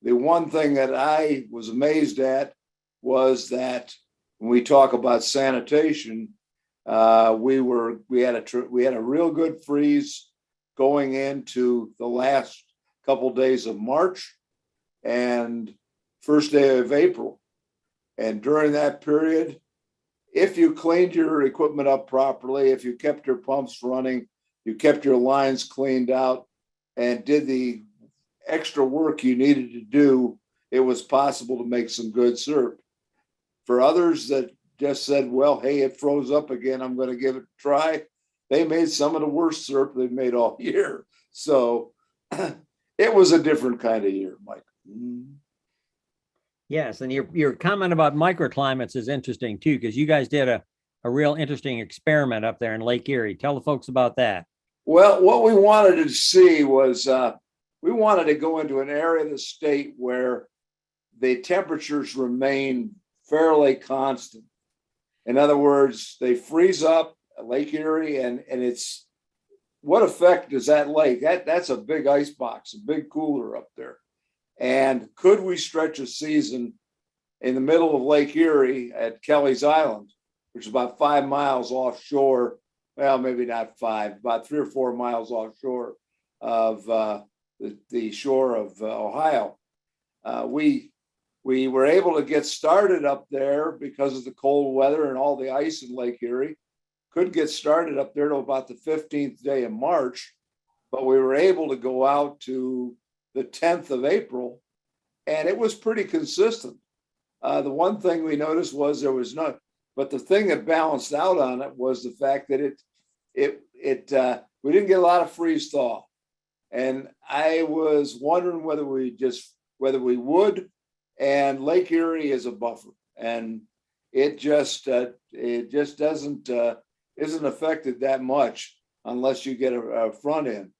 The one thing that I was amazed at was that when we talk about sanitation, we had a real good freeze going into the last couple days of March and first day of April. And during that period, if you cleaned your equipment up properly, if you kept your pumps running, you kept your lines cleaned out and did the extra work you needed to do, it was possible to make some good syrup. For others that just said, well, hey, it froze up again, I'm going to give it a try, they made some of the worst syrup they've made all year. So it was a different kind of year, Mike. Yes, and your comment about microclimates is interesting too, because you guys did a real interesting experiment up there in Lake Erie. Tell the folks about that. Well, what we wanted to see was we wanted to go into an area of the state where the temperatures remain fairly constant. In other words, they freeze up at Lake Erie, and it's what effect does that lake? That's a big ice box, a big cooler up there. And could we stretch a season in the middle of Lake Erie at Kelly's Island, which is about 5 miles offshore? Well, maybe not 5, about 3 or 4 miles offshore of the shore of Ohio. We were able to get started up there because of the cold weather and all the ice in Lake Erie. Could get started up there till about the 15th day of March, but we were able to go out to the 10th of April, and it was pretty consistent. The one thing we noticed was there was none, but the thing that balanced out on it was the fact that we didn't get a lot of freeze thaw. And I was wondering whether we would, and Lake Erie is a buffer, and it just doesn't isn't affected that much unless you get a front end.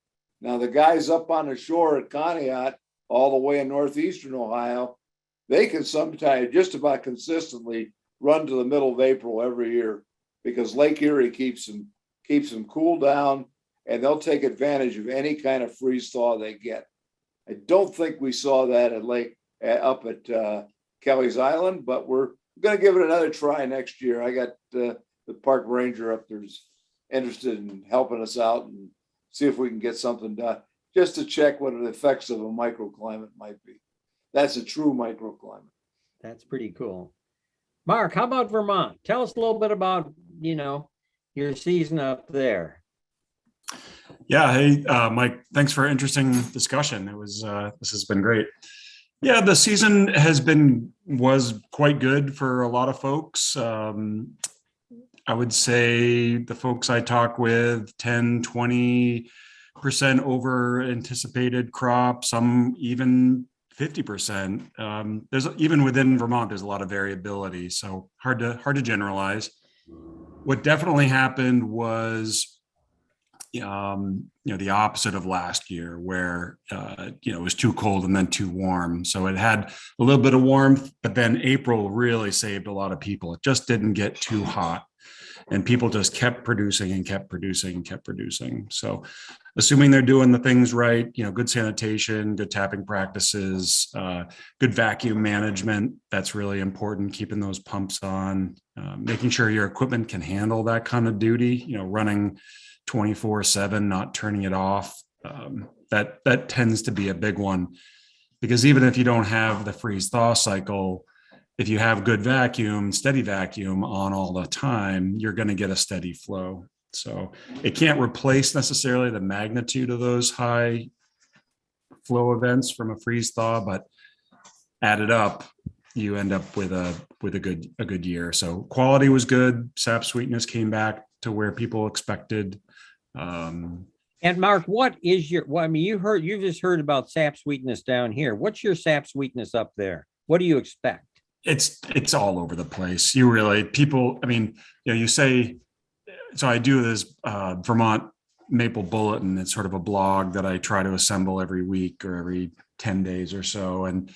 Now the guys up on the shore at Conneaut, all the way in northeastern Ohio, they can sometimes just about consistently run to the middle of April every year because Lake Erie keeps them cool down, and they'll take advantage of any kind of freeze thaw they get. I don't think we saw that up at Kelly's Island, but we're going to give it another try next year. I got the park ranger up there's interested in helping us out and see if we can get something done just to check what the effects of a microclimate might be. That's a true microclimate. That's pretty cool. Mark, how about Vermont? Tell us a little bit about, your season up there. Yeah. Hey, Mike, thanks for an interesting discussion. This has been great. Yeah, the season was quite good for a lot of folks. I would say the folks I talk with, 10, 20% over anticipated crop, some even 50%. There's even within Vermont, there's a lot of variability. So hard to generalize. What definitely happened was the opposite of last year where, it was too cold and then too warm. So it had a little bit of warmth, but then April really saved a lot of people. It just didn't get too hot and people just kept producing and kept producing and kept producing. So assuming they're doing the things right, good sanitation, good tapping practices, good vacuum management, that's really important, keeping those pumps on, making sure your equipment can handle that kind of duty, running 24/7, not turning it off. That tends to be a big one because even if you don't have the freeze thaw cycle, if you have good vacuum, steady vacuum on all the time, you're going to get a steady flow. So it can't replace necessarily the magnitude of those high flow events from a freeze thaw, but added up, you end up with a good year. So quality was good. Sap sweetness came back to where people expected. And Mark, what is you just heard about sap sweetness down here. What's your sap sweetness up there? What do you expect? It's all over the place. You say, so I do this Vermont Maple Bulletin. It's sort of a blog that I try to assemble every week or every 10 days or so. And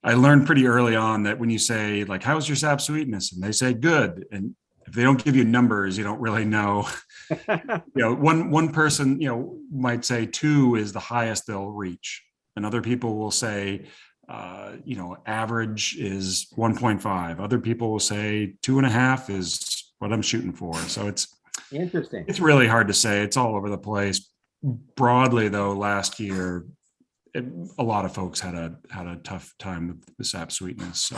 I learned pretty early on that when you say like, how's your sap sweetness? And they say good. And if they don't give you numbers, you don't really know. One person, might say 2 is the highest they'll reach. And other people will say, average is 1.5. Other people will say 2.5 is what I'm shooting for. So it's interesting. It's really hard to say. It's all over the place. Broadly, though, last year, a lot of folks had a tough time with the sap sweetness. So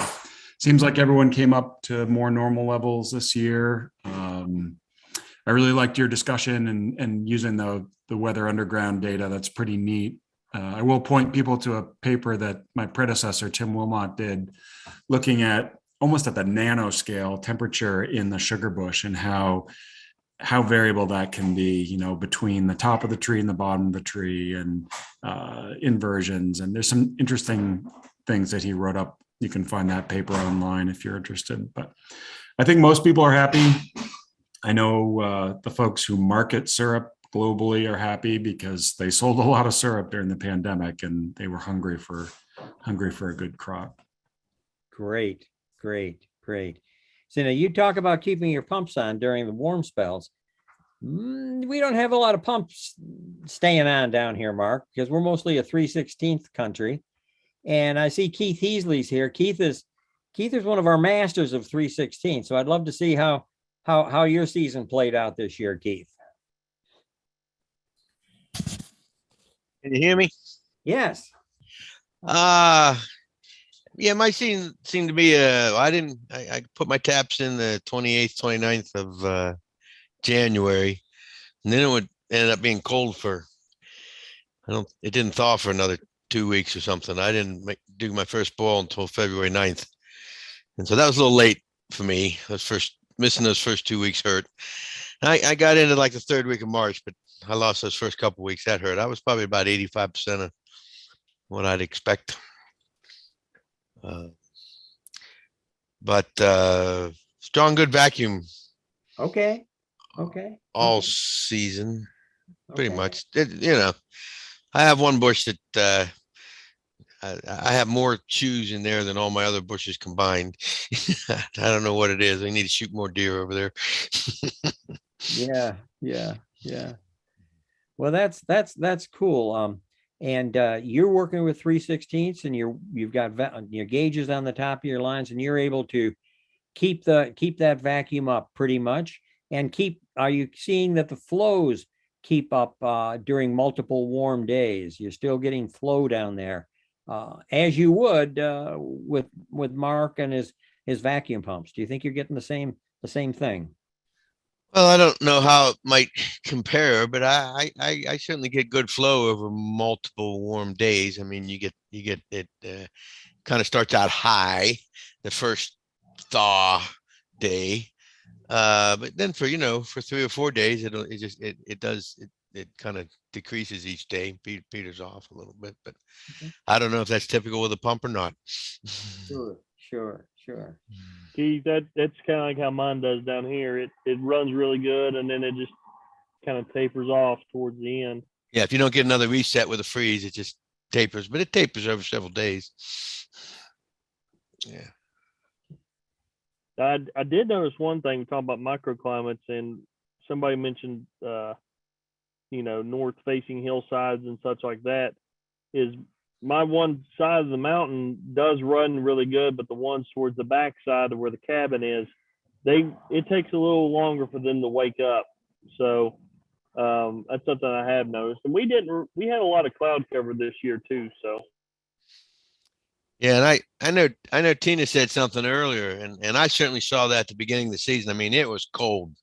seems like everyone came up to more normal levels this year. I really liked your discussion and using the weather underground data. That's pretty neat. I will point people to a paper that my predecessor, Tim Wilmot, did looking at almost at the nanoscale temperature in the sugar bush and how variable that can be, between the top of the tree and the bottom of the tree and inversions. And there's some interesting things that he wrote up. You can find that paper online if you're interested. But I think most people are happy. I know the folks who market syrup globally are happy because they sold a lot of syrup during the pandemic and they were hungry for a good crop. Great. So now you talk about keeping your pumps on during the warm spells. We don't have a lot of pumps staying on down here, Mark, because we're mostly a 3/16 country. And I see Keith Heasley's here. Keith is one of our masters of 3/16. So I'd love to see how your season played out this year, Keith. Can you hear me? Yes. Yeah, my season seemed to be I put my taps in the 28th, 29th of January, and then it ended up being cold it didn't thaw for another 2 weeks or something. I didn't do my first boil until February 9th. And so that was a little late for me. Missing those first 2 weeks hurt. I got into like the third week of March, but I lost those first couple of weeks. That hurt. I was probably about 85% of what I'd expect. But strong, good vacuum. Okay. All season, pretty much. I have one bush that I have more chews in there than all my other bushes combined. I don't know what it is. I need to shoot more deer over there. Yeah. Well, that's cool. And you're working with 3/16 and you've got your gauges on the top of your lines, and you're able to keep that vacuum up pretty much. And are you seeing that the flows keep up during multiple warm days? You're still getting flow down there as you would with Mark and his vacuum pumps. Do you think you're getting the same thing? Well, I don't know how it might compare, but I certainly get good flow over multiple warm days. I mean, you get it kind of starts out high the first thaw day, but then for 3 or 4 days it kind of decreases each day, peters off a little bit. But I don't know if that's typical with a pump or not. Sure. Keith, that's kind of like how mine does down here. It runs really good, and then it just kind of tapers off towards the end. Yeah, if you don't get another reset with a freeze, it just tapers, but it tapers over several days. Yeah. I did notice one thing talking about microclimates, and somebody mentioned north facing hillsides and such like that. Is my one side of the mountain does run really good, but the ones towards the back side of where the cabin is, it takes a little longer for them to wake up. So that's something I have noticed. And we had a lot of cloud cover this year too. So yeah, and I know Tina said something earlier, and I certainly saw that at the beginning of the season. I mean, it was cold.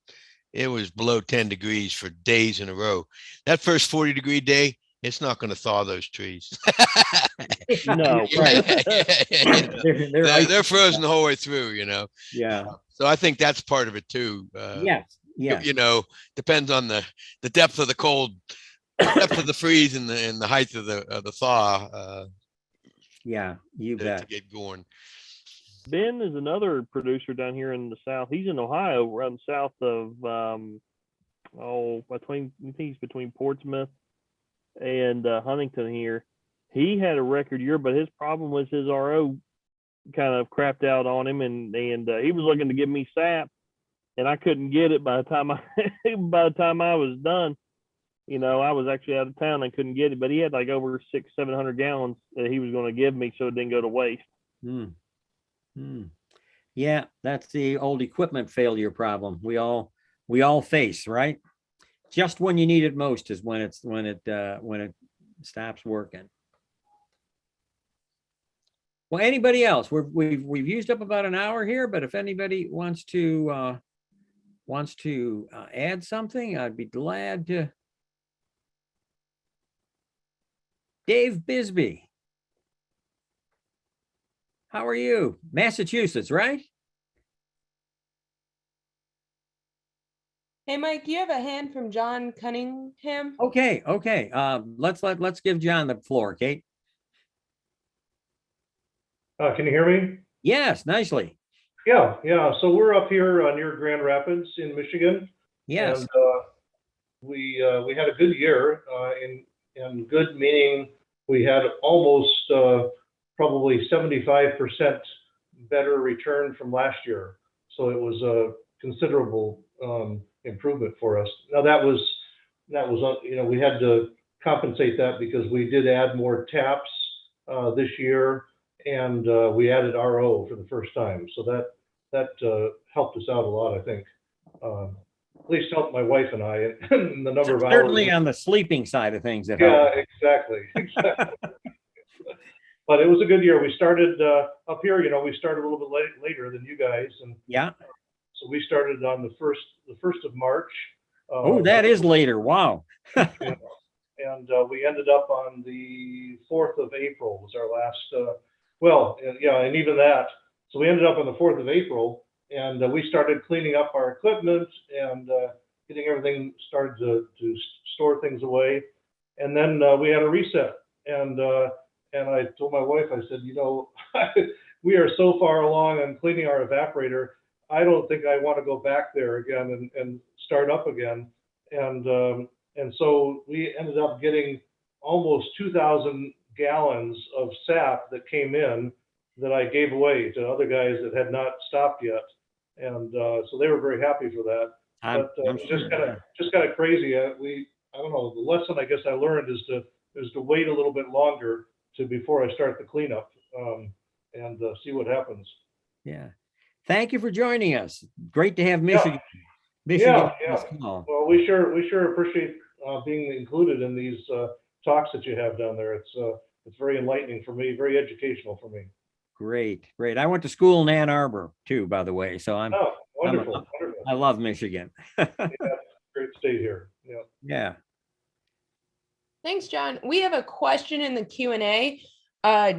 It was below 10 degrees for days in a row. That first 40-degree day, it's not going to thaw those trees. No, right. They're frozen the whole way through, Yeah. So I think that's part of it too. Yes. Depends on the depth of the cold, depth of the freeze, and the height of the thaw. Yeah, you to bet. get going. Ben is another producer down here in the south. He's in Ohio, around south of he's between Portsmouth and Huntington here. He had a record year, but his problem was his RO kind of crapped out on him, and he was looking to give me sap, and I couldn't get it by the time I was done. I was actually out of town. I couldn't get it, but he had like over 600-700 gallons that he was going to give me, so it didn't go to waste. Yeah, that's the old equipment failure problem we all face, right? Just when you need it most is when it stops working. Well, anybody else? We've used up about an hour here, but if anybody wants to add something, I'd be glad to. Dave Bisbee. How are you? Massachusetts, right? Hey, Mike, you have a hand from John Cunningham. Okay. Let's give John the floor, Kate. Can you hear me? Yes, nicely. Yeah. So we're up here near Grand Rapids in Michigan. Yes. And we had a good year. In good meaning, we had almost probably 75% better return from last year. So it was a considerable improvement for us. Now that was we had to compensate that because we did add more taps this year, and we added RO for the first time. So that helped us out a lot, I think. At least helped my wife and I, and the number of hours. Certainly on the sleeping side of things. Exactly. But it was a good year. We started up here. We started a little bit later than you guys, and yeah. So we started on the first of March. That is later. Wow. And we ended up on the 4th of April was our last. And even that. So we ended up on the 4th of April, and we started cleaning up our equipment and getting everything started to store things away. And then we had a reset, and I told my wife, I said, we are so far along on cleaning our evaporator. I don't think I want to go back there again and start up again. And so we ended up getting almost 2,000 gallons of sap that came in that I gave away to other guys that had not stopped yet. And so they were very happy for that. I'm just kind of crazy. I don't know. The lesson I guess I learned is to wait a little bit longer before I start the cleanup and see what happens. Yeah. Thank you for joining us. Great to have Michigan. Yeah. Well, we sure appreciate being included in these talks that you have down there. It's it's very enlightening for me, very educational for me. Great, great. I went to school in Ann Arbor too, by the way. So Oh, wonderful, wonderful. wonderful. I love Michigan. Great state here. Yeah. Yeah. Thanks, John. We have a question in the Q&A.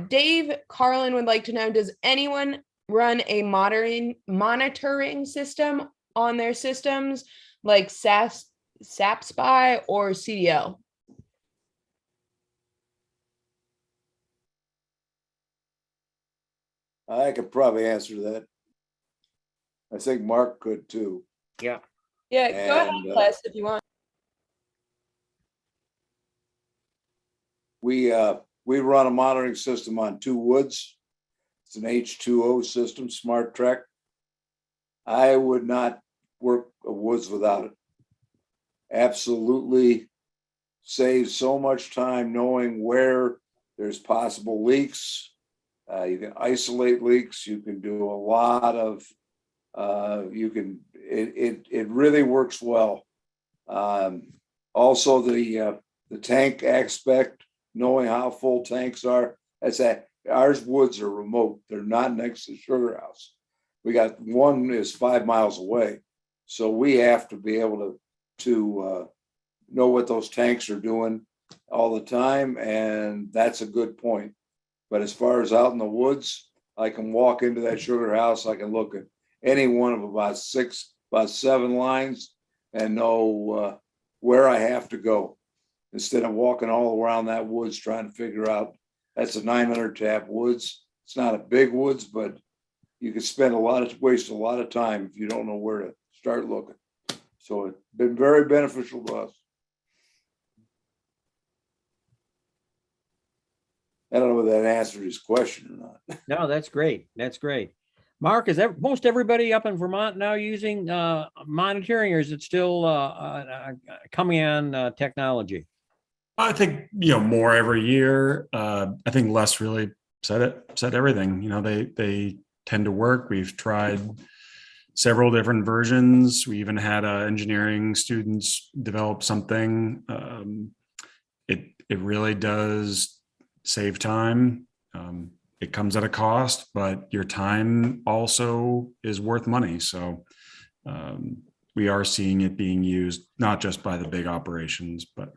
Dave Carlin would like to know, does anyone run a monitoring system on their systems like SAPSPY or CDL? I could probably answer that. I think Mark could too. Yeah. Yeah, go ahead, And, Les, if you want. We run a monitoring system on 2 woods. It's an H2O system, Smart Trek. I would not work a woods without it. Absolutely saves so much time knowing where there's possible leaks. You can isolate leaks. You can do a lot of. It really works well. Also, the tank aspect, knowing how full tanks are. That's that. Ours woods are remote. They're not next to the sugar house. We got one is 5 miles away, so we have to be able to know what those tanks are doing all the time, and that's a good point. But as far as out in the woods, I can walk into that sugar house. I can look at any one of about 7 lines and know where I have to go instead of walking all around that woods trying to figure out. That's a 900 tap woods. It's not a big woods, but you could waste a lot of time if you don't know where to start looking. So it's been very beneficial to us. I don't know whether that answered his question or not. No, that's great. That's great. Mark, is most everybody up in Vermont now using monitoring, or is it still coming on technology? I think, more every year. I think Les really said everything. They tend to work. We've tried several different versions. We even had engineering students develop something. It really does save time. It comes at a cost, but your time also is worth money. So we are seeing it being used not just by the big operations, but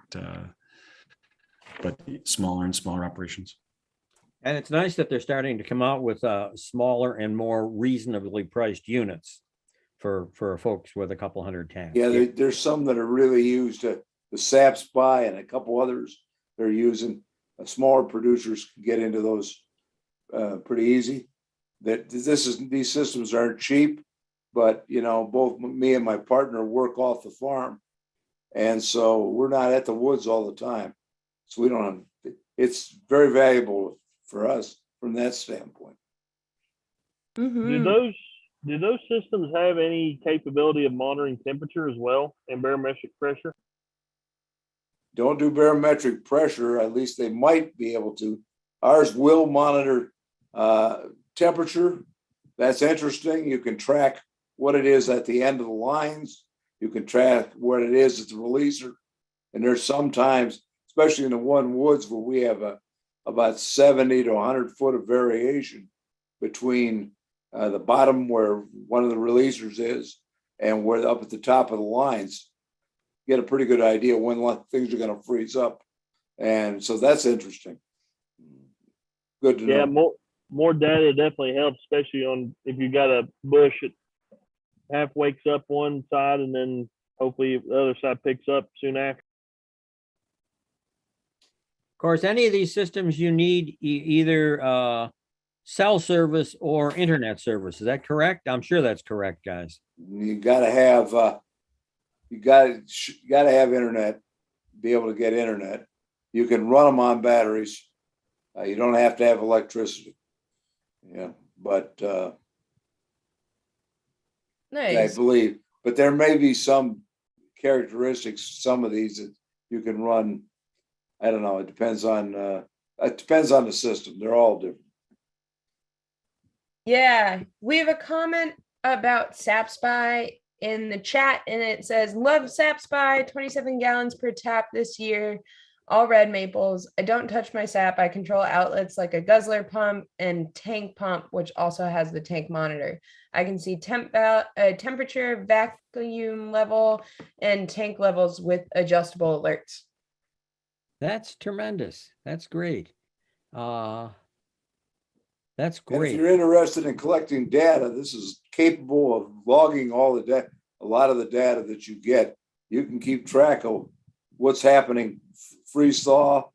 smaller and smaller operations. And it's nice that they're starting to come out with smaller and more reasonably priced units for folks with a couple hundred tanks. Yeah, there's some that are really used. The SAPSPY and a couple others they're using. Smaller producers can get into those pretty easy. These systems aren't cheap, but both me and my partner work off the farm, and so we're not at the woods all the time. So we don't have. It's very valuable for us from that standpoint. Mm-hmm. Do those systems have any capability of monitoring temperature as well and barometric pressure? Don't do barometric pressure. At least they might be able to. Ours will monitor temperature. That's interesting. You can track what it is at the end of the lines. You can track what it is at the releaser. And there's sometimes, especially in the one woods, where we have about 70 to 100 foot of variation between the bottom where one of the releasers is and where up at the top of the lines. Get a pretty good idea when things are going to freeze up. And so that's interesting. Good to know. Yeah, more data definitely helps, especially on if you got a bush that half wakes up one side and then hopefully the other side picks up soon after. Of course, any of these systems you need either cell service or internet service. Is that correct? I'm sure that's correct, guys. You got to have internet, be able to get internet. You can run them on batteries. You don't have to have electricity. Yeah, but Nice. I believe, but there may be some characteristics, some of these that you can run. I don't know. It depends on the system. They're all different. Yeah, we have a comment about SAPSPY in the chat, and it says, love SAPSPY, 27 gallons per tap this year. all red maples. I don't touch my sap. I control outlets like a guzzler pump and tank pump, which also has the tank monitor. I can see temperature, vacuum level, and tank levels with adjustable alerts. That's tremendous. That's great. That's And if great. you're interested in collecting data, this is capable of logging all the data, a lot of the data that you get. You can keep track of what's happening, freeze thaw,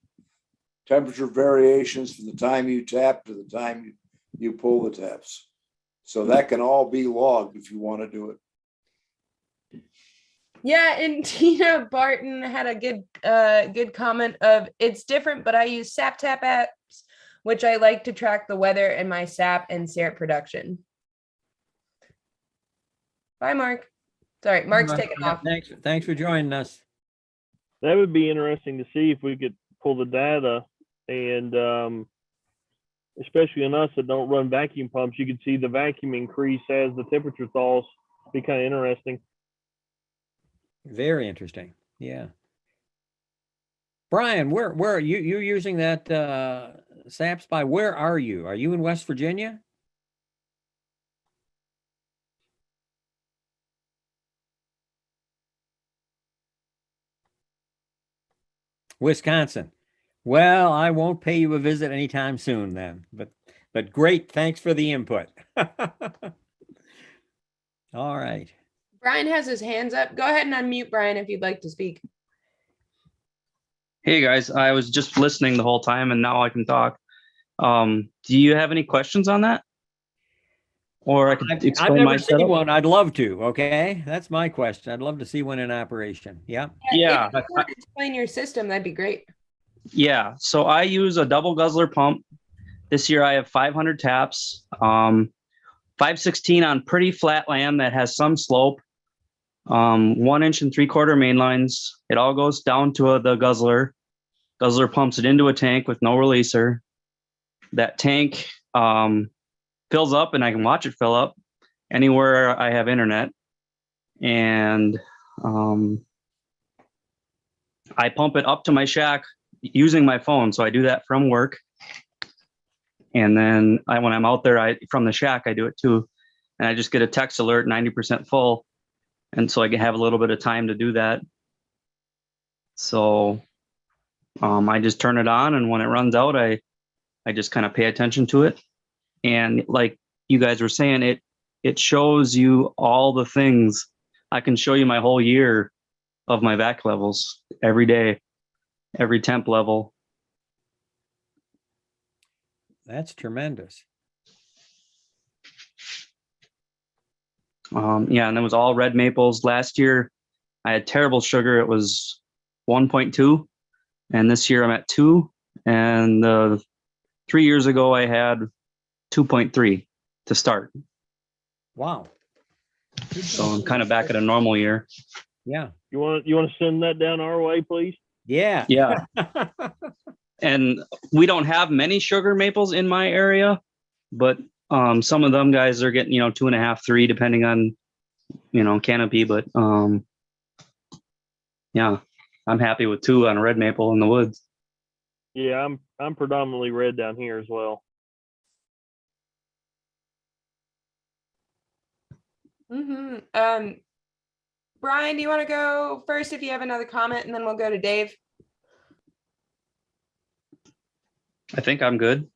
temperature variations from the time you tap to the time you pull the taps. So that can all be logged if you want to do it. Yeah, and Tina Barton had a good comment of, it's different, but I use SapTap apps, which I like to track the weather in my sap and syrup production. Bye, Mark. Sorry, Mark's taking off. Thanks for joining us. That would be interesting to see if we could pull the data, and especially on us that don't run vacuum pumps, you could see the vacuum increase as the temperature thaws. Be kind of interesting. Very interesting. Yeah. Brian, where are you? You're using that SAP Spy. Where are you? Are you in West Virginia? Wisconsin. Well, I won't pay you a visit anytime soon then, but great. Thanks for the input. All right. Brian has his hands up. Go ahead and unmute Brian if you'd like to speak. Hey guys, I was just listening the whole time and now I can talk. Do you have any questions on that? Or I could I've explain my never seen setup? one. I'd love to. Okay. That's my question. I'd love to see one in operation. Yeah. Yeah. If you want to explain your system, that'd be great. Yeah, so I use a double guzzler pump. This year I have 500 taps, 516 on pretty flat land that has some slope, 1 inch and 3/4 main lines. It all goes down to the guzzler. Guzzler pumps it into a tank with no releaser. That tank fills up and I can watch it fill up anywhere I have internet. And I pump it up to my shack using my phone. So I do that from work. And then when I'm out there, from the shack, I do it too. And I just get a text alert, 90% full. And so I can have a little bit of time to do that. So I just turn it on, and when it runs out, I just kind of pay attention to it. And like you guys were saying, it shows you all the things. I can show you my whole year of my vac levels every day, every temp level. That's tremendous. Yeah, and it was all red maples. Last year, I had terrible sugar. It was 1.2, and this year I'm at 2. And 3 years ago, I had 2.3 to start. Wow. So I'm kind of back at a normal year. Yeah. You want to send that down our way, please? Yeah. Yeah. And we don't have many sugar maples in my area, but some of them guys are getting, 2.5, 3, depending on, canopy. But yeah, I'm happy with 2 on a red maple in the woods. Yeah, I'm predominantly red down here as well. Mm-hmm. Brian, do you want to go first if you have another comment, and then we'll go to Dave? I think I'm good.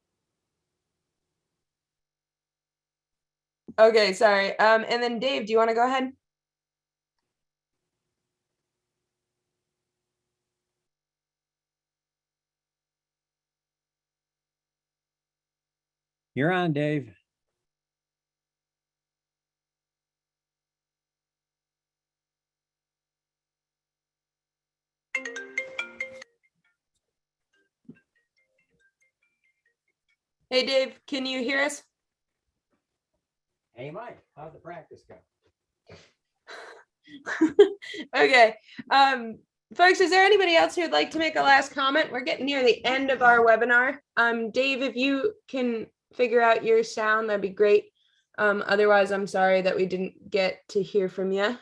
Okay, sorry. And then Dave, do you want to go ahead? You're on, Dave. Hey, Dave, can you hear us? Hey, Mike, how'd the practice go? Okay. Folks, is there anybody else who would like to make a last comment? We're getting near the end of our webinar. Dave, if you can figure out your sound, that'd be great. Otherwise, I'm sorry that we didn't get to hear from you.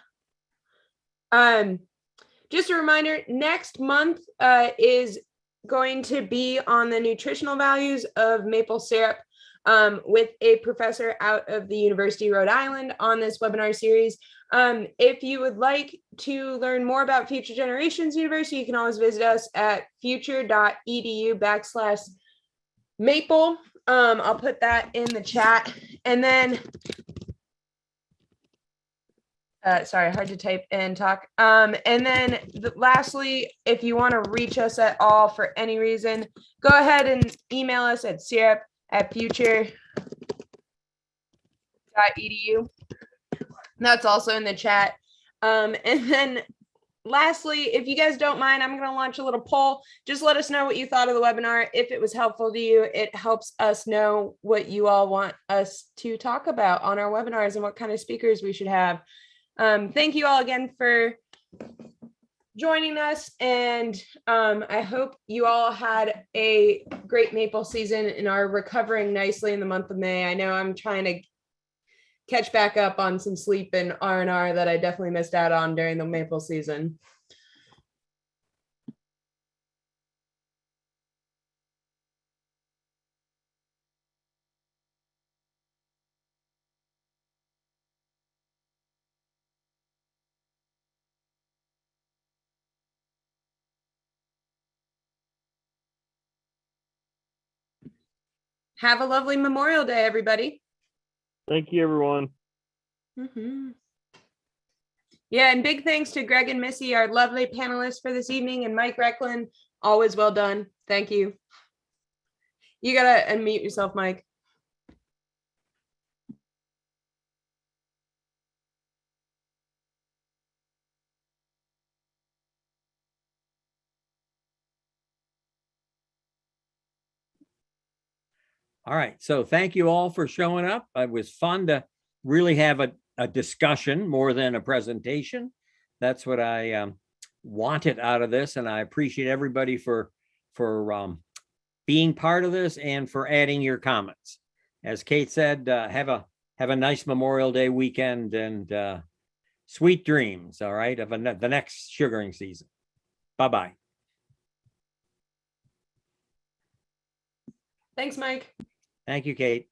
just a reminder, next month is going to be on the nutritional values of maple syrup with a professor out of the University of Rhode Island on this webinar series. If you would like to learn more about Future Generations University, you can always visit us at future.edu/maple. I'll put that in the chat. And then, sorry, hard to type and talk. And then lastly, if you want to reach us at all for any reason, go ahead and email us at syrup@future.edu. That's also in the chat. And then lastly, if you guys don't mind, I'm going to launch a little poll. Just let us know what you thought of the webinar. If it was helpful to you, it helps us know what you all want us to talk about on our webinars and what kind of speakers we should have. Thank you all again for joining us. And I hope you all had a great maple season and are recovering nicely in the month of May. I know I'm trying to catch back up on some sleep and R&R that I definitely missed out on during the maple season. Have a lovely Memorial Day, everybody. Thank you, everyone. Yeah, and big thanks to Greg and Missy, our lovely panelists for this evening, and Mike Rechlin. Always well done. Thank you. You gotta unmute yourself, Mike. All right. So thank you all for showing up. It was fun to really have a discussion more than a presentation. That's what I wanted out of this. And I appreciate everybody for being part of this and for adding your comments. As Kate said, have a nice Memorial Day weekend and sweet dreams, all right, of the next sugaring season. Bye-bye. Thanks, Mike. Thank you, Kate.